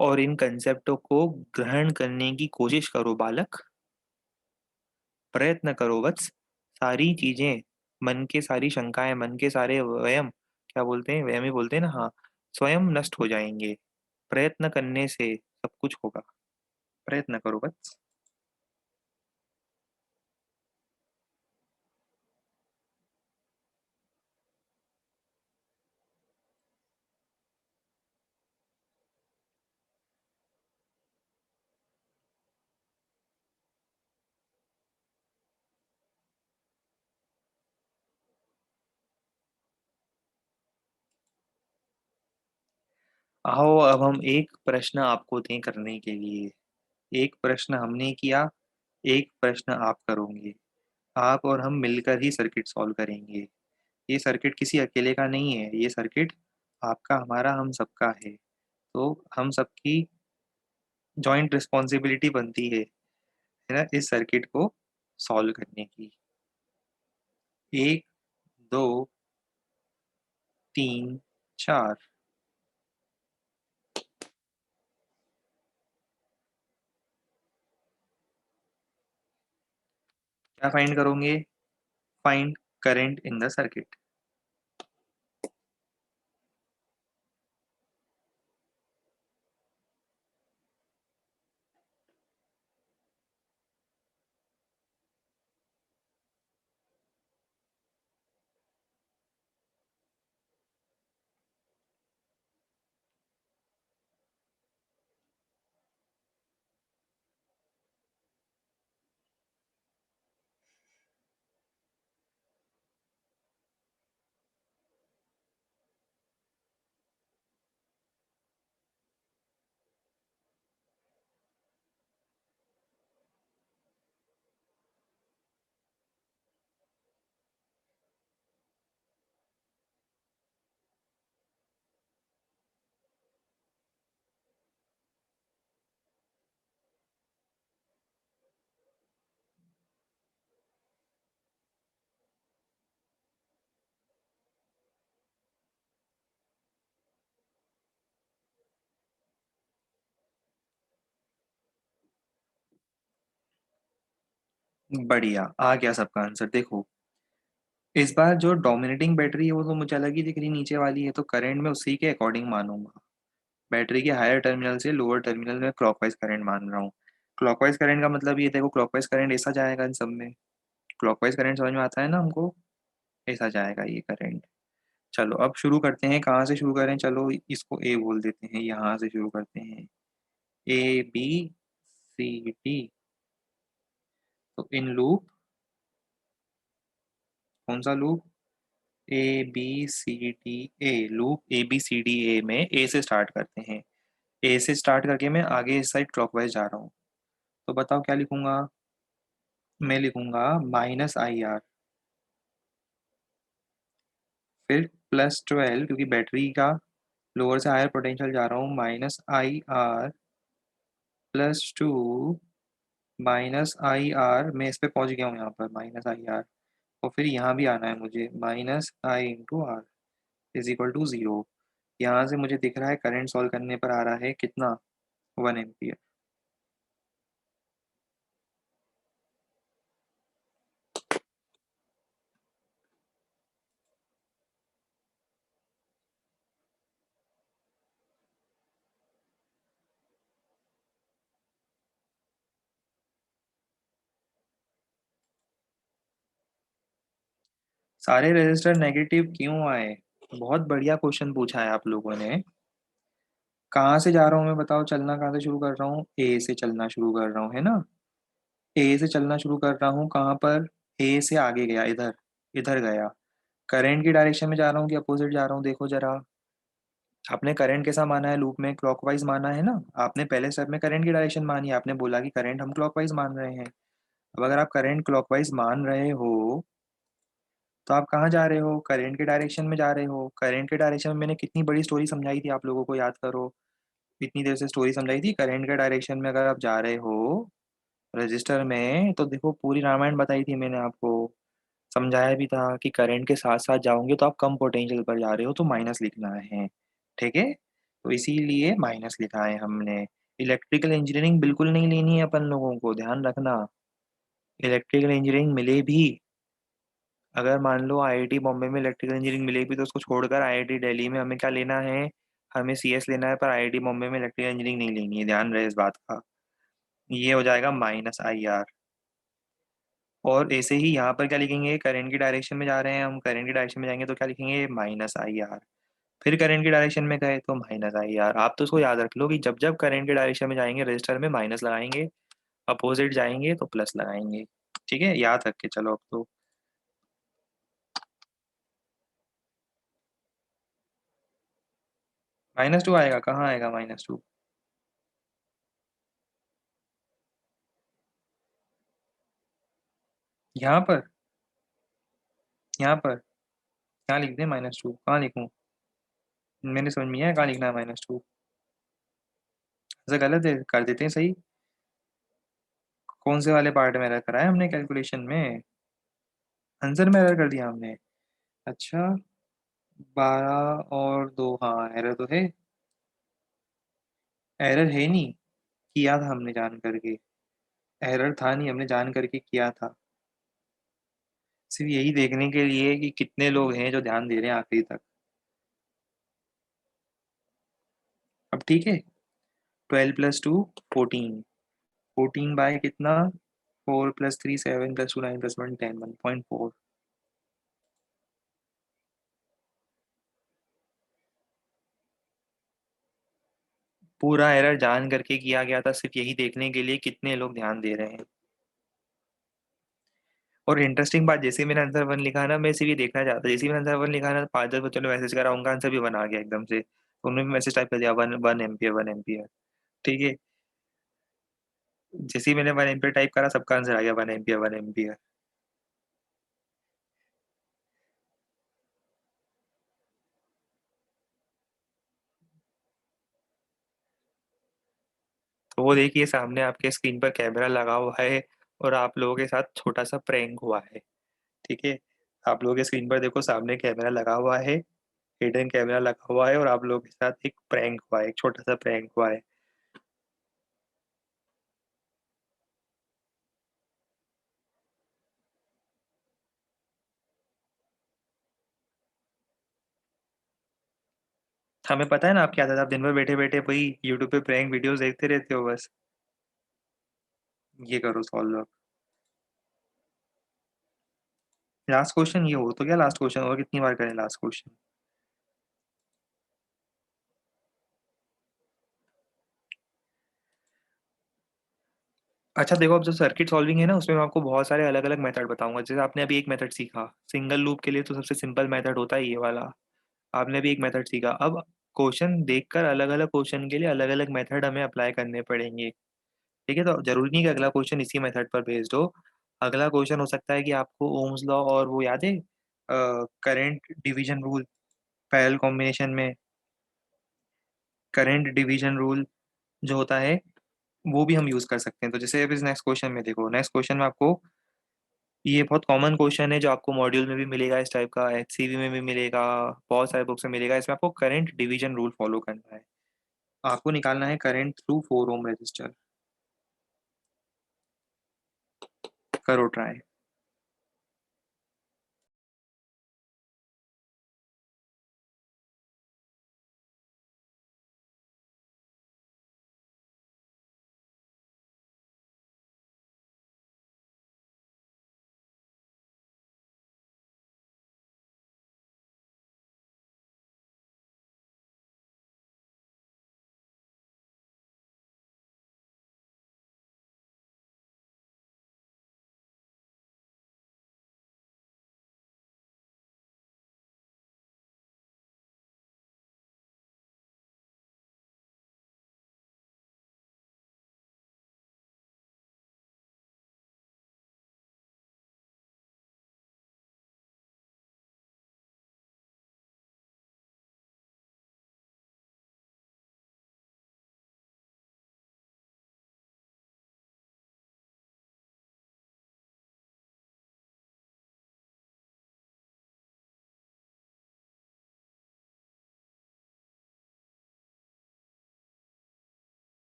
और इन कंसेप्टों को ग्रहण करने की कोशिश करो बालक, प्रयत्न करो वत्स। सारी चीजें, मन के सारी शंकाएं, मन के सारे वहम, क्या बोलते हैं, वहम ही बोलते हैं ना, हाँ, स्वयं नष्ट हो जाएंगे। प्रयत्न करने से सब कुछ होगा, प्रयत्न करो बस। आओ अब हम एक प्रश्न आपको दें करने के लिए, एक प्रश्न हमने किया, एक प्रश्न आप करोगे। आप और हम मिलकर ही सर्किट सॉल्व करेंगे। ये सर्किट किसी अकेले का नहीं है, ये सर्किट आपका, हमारा, हम सबका है। तो हम सबकी जॉइंट रिस्पॉन्सिबिलिटी बनती है ना इस सर्किट को सॉल्व करने की। 1, 2, 3, 4। क्या फाइंड करोगे, find current in the circuit. बढ़िया, आ गया सबका आंसर, देखो। इस बार जो डोमिनेटिंग बैटरी है वो तो मुझे अलग ही दिख रही नीचे वाली है, तो करंट में उसी के अकॉर्डिंग मानूंगा। बैटरी के हायर टर्मिनल से लोअर टर्मिनल में क्लॉकवाइज करंट मान रहा हूँ। क्लॉकवाइज करंट का मतलब ये देखो, क्लॉकवाइज करंट ऐसा जाएगा इन सब में। क्लॉकवाइज करंट समझ में आता है ना हमको, ऐसा जाएगा ये करंट। चलो अब शुरू करते हैं, कहाँ से शुरू करें, चलो इसको ए बोल देते हैं, यहाँ से शुरू करते हैं। A B C D. तो इन लूप, कौन सा loop, A B C D A, loop A B C D A में ए से स्टार्ट करते हैं। ए से स्टार्ट करके मैं आगे इस साइड क्लॉकवाइज जा रहा हूँ। तो बताओ क्या लिखूंगा। मैं लिखूंगा -IR, फिर +12, क्योंकि बैटरी का लोअर से हायर पोटेंशियल जा रहा हूँ, -IR +2, -IR, मैं इस पे पहुंच गया हूँ यहाँ पर, -IR। और फिर यहाँ भी आना है मुझे, -I × R =0। यहाँ से मुझे दिख रहा है करंट सॉल्व करने पर आ रहा है कितना, 1 एम्पियर। सारे रजिस्टर नेगेटिव क्यों आए? बहुत बढ़िया क्वेश्चन पूछा है आप लोगों ने। कहाँ से जा रहा हूँ मैं, बताओ, चलना कहाँ से शुरू कर रहा हूँ, ए से चलना शुरू कर रहा हूँ, है ना। ए से चलना शुरू कर रहा हूँ, कहाँ पर, ए से आगे गया, इधर, इधर गया। करंट की डायरेक्शन में जा रहा हूँ कि अपोजिट जा रहा हूँ, देखो जरा। आपने करंट कैसा माना है, लूप में क्लॉकवाइज माना है ना। आपने पहले स्टेप में करंट की डायरेक्शन मानी, आपने बोला कि करंट हम क्लॉकवाइज मान रहे हैं। अब अगर आप करंट क्लॉकवाइज मान रहे हो, तो आप कहाँ जा रहे हो, करंट के डायरेक्शन में जा रहे हो। करंट के डायरेक्शन में मैंने कितनी बड़ी स्टोरी समझाई थी आप लोगों को, याद करो। इतनी देर से स्टोरी समझाई थी, करंट के डायरेक्शन में अगर आप जा रहे हो रजिस्टर में, तो देखो पूरी रामायण बताई थी मैंने आपको। समझाया भी था कि करंट के साथ साथ जाओगे तो आप कम पोटेंशियल पर जा रहे हो, तो माइनस लिखना है। ठीक है, तो इसीलिए माइनस लिखा है हमने। इलेक्ट्रिकल इंजीनियरिंग बिल्कुल नहीं लेनी है अपन लोगों को, ध्यान रखना। इलेक्ट्रिकल इंजीनियरिंग मिले भी, अगर मान लो आईआईटी बॉम्बे में इलेक्ट्रिकल इंजीनियरिंग मिलेगी, तो उसको छोड़कर आईआईटी दिल्ली में हमें क्या लेना है, हमें सीएस लेना है, पर आईआईटी बॉम्बे में इलेक्ट्रिकल इंजीनियरिंग नहीं लेनी है, ध्यान रहे इस बात का। ये हो जाएगा -IR। और ऐसे ही यहाँ पर क्या लिखेंगे, करंट की डायरेक्शन में जा रहे हैं हम, करंट की डायरेक्शन में जाएंगे तो क्या लिखेंगे, -IR। फिर करंट की डायरेक्शन में गए तो -IR। आप तो उसको याद रख लो कि जब जब करंट की डायरेक्शन में जाएंगे रजिस्टर में माइनस लगाएंगे, अपोजिट जाएंगे तो प्लस लगाएंगे। ठीक है, याद रख के चलो अब तो। -2 आएगा, कहाँ आएगा -2? यहाँ पर, यहाँ पर, क्या लिख दे, -2 कहाँ लिखूँ? मैंने समझ में आया कहाँ लिखना है -2। ऐसा गलत है, कर देते हैं सही। कौन से वाले पार्ट में एरर कराया हमने कैलकुलेशन में? आंसर में एरर कर दिया हमने। अच्छा, 12 और 2, हाँ एरर तो है। एरर है नहीं, किया था हमने जान करके। एरर था नहीं, हमने जान करके किया था। सिर्फ यही देखने के लिए कि कितने लोग हैं जो ध्यान दे रहे हैं आखिरी तक। अब ठीक है। 12 + 2 14। 14 बाय कितना, 4 + 3 7 + 2 9 + 1 10 1.4। पूरा एरर जान करके किया गया था, सिर्फ यही देखने के लिए कितने लोग ध्यान दे रहे हैं। और इंटरेस्टिंग बात, जैसे मैंने आंसर 1 लिखा है ना, मैं सिर्फ ये देखना चाहता, जैसे मैंने आंसर 1 लिखा है ना, 5-10 बच्चों ने मैसेज करा, उनका आंसर भी 1 आ गया एकदम से, तो उन्होंने भी मैसेज टाइप कर दिया, 1 1 एम्पियर 1 एम्पियर। ठीक है, जैसे ही मैंने 1 एम्पियर टाइप करा, सबका आंसर आ गया 1 एम्पियर 1 एम्पियर। तो वो देखिए सामने आपके स्क्रीन पर कैमरा लगा हुआ है, और आप लोगों के साथ छोटा सा प्रैंक हुआ है। ठीक है, आप लोगों के स्क्रीन पर देखो सामने कैमरा लगा हुआ है, हिडन कैमरा लगा हुआ है, और आप लोगों के साथ एक प्रैंक हुआ है, एक छोटा सा प्रैंक हुआ है। हमें पता है ना आप क्या था, आप दिन भर बैठे बैठे वही यूट्यूब पे प्रैंक वीडियोस देखते रहते हो बस। ये करो सॉल्व अब। लास्ट क्वेश्चन ये हो तो क्या, लास्ट क्वेश्चन और कितनी बार करें लास्ट क्वेश्चन। अच्छा देखो, अब जो सर्किट सॉल्विंग है ना उसमें मैं आपको बहुत सारे अलग अलग मेथड बताऊंगा। जैसे आपने अभी एक मेथड सीखा सिंगल लूप के लिए, तो सबसे सिंपल मेथड होता है ये वाला। आपने भी एक मेथड सीखा, अब क्वेश्चन देखकर अलग अलग क्वेश्चन के लिए अलग अलग मेथड हमें अप्लाई करने पड़ेंगे। ठीक है, तो जरूरी नहीं कि अगला क्वेश्चन इसी मेथड पर बेस्ड हो। अगला क्वेश्चन हो सकता है कि आपको ओम्स लॉ और वो याद है, current division rule, parallel combination में करंट डिवीजन रूल जो होता है वो भी हम यूज कर सकते हैं। तो जैसे अब इस नेक्स्ट क्वेश्चन में देखो, नेक्स्ट क्वेश्चन में आपको, ये बहुत कॉमन क्वेश्चन है जो आपको मॉड्यूल में भी मिलेगा, इस टाइप का एचसीवी में भी मिलेगा, बहुत सारे बुक्स में मिलेगा। इसमें आपको करंट डिवीजन रूल फॉलो करना है। आपको निकालना है करंट थ्रू 4 ओम रेजिस्टर। करो ट्राई।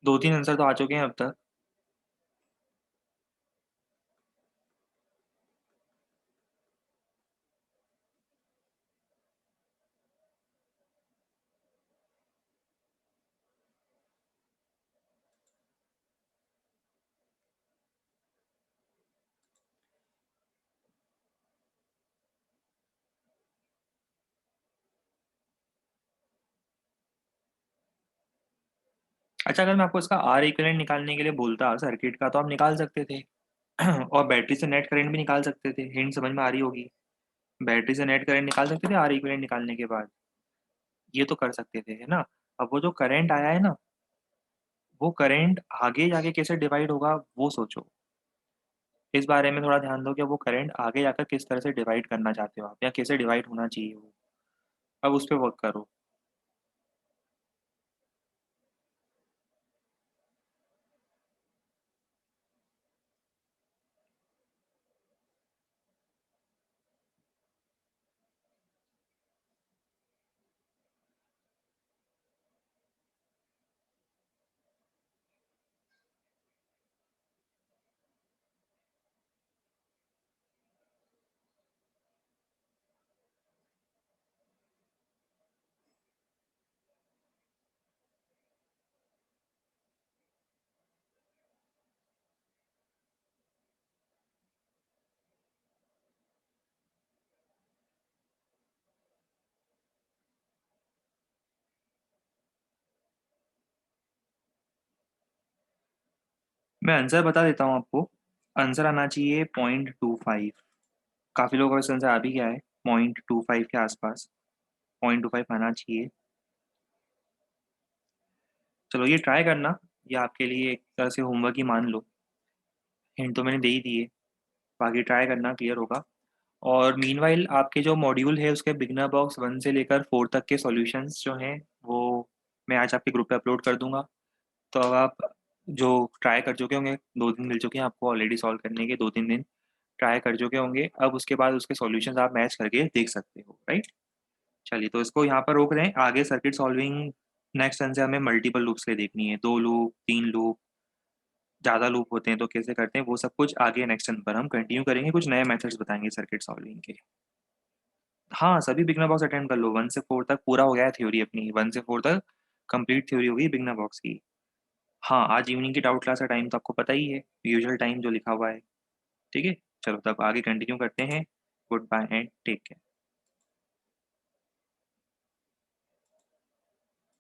2-3 आंसर तो आ चुके हैं अब तक। अच्छा, अगर मैं आपको इसका आर इक्विवेलेंट निकालने के लिए बोलता सर्किट का, तो आप निकाल सकते थे। और बैटरी से नेट करंट भी निकाल सकते थे। हिंट समझ में आ रही होगी। बैटरी से नेट करंट निकाल सकते थे आर इक्विवेलेंट निकालने के बाद। ये तो कर सकते थे, है ना। अब वो जो करंट आया है ना, वो करंट आगे जाके कैसे डिवाइड होगा वो सोचो। इस बारे में थोड़ा ध्यान दो कि वो करंट आगे जाकर किस तरह से डिवाइड करना चाहते हो आप, या कैसे डिवाइड होना चाहिए वो। अब उस पर वर्क करो। मैं आंसर बता देता हूँ आपको। आंसर आना चाहिए 0.25। काफ़ी लोगों का क्वेश्चन आ भी गया है, 0.25 के आसपास, 0.25 आना चाहिए। चलो ये ट्राई करना, ये आपके लिए एक तरह से होमवर्क ही मान लो। हिंट तो मैंने दे ही दिए, बाकी ट्राई करना, क्लियर होगा। और मीनवाइल आपके जो मॉड्यूल है उसके बिगिनर बॉक्स 1 से लेकर 4 तक के सॉल्यूशंस जो हैं वो मैं आज आपके ग्रुप पे अपलोड कर दूँगा। तो अब आप जो ट्राई कर चुके होंगे, 2 दिन मिल चुके हैं आपको ऑलरेडी सॉल्व करने के, 2-3 दिन ट्राई कर चुके होंगे। अब उसके बाद उसके सॉल्यूशंस आप मैच करके देख सकते हो, राइट? चलिए तो इसको यहाँ पर रोक दें, आगे सर्किट सॉल्विंग नेक्स्ट टर्न से हमें मल्टीपल लूप्स के लिए देखनी है, 2 लूप, 3 लूप, ज़्यादा लूप होते हैं तो कैसे करते हैं, वो सब कुछ आगे नेक्स्ट टर्न पर हम कंटिन्यू करेंगे, कुछ नए मेथड्स बताएँगे सर्किट सॉल्विंग के। हाँ, सभी बिगिनर बॉक्स अटेम्प्ट कर लो, 1 से 4 तक पूरा हो गया है थ्योरी अपनी, 1 से 4 तक कंप्लीट थ्योरी हो गई बिगिनर बॉक्स की। हाँ, आज इवनिंग की डाउट क्लास का टाइम तो आपको पता ही है, यूजुअल टाइम जो लिखा हुआ है, ठीक है? चलो तब आगे कंटिन्यू करते हैं, goodbye and take care.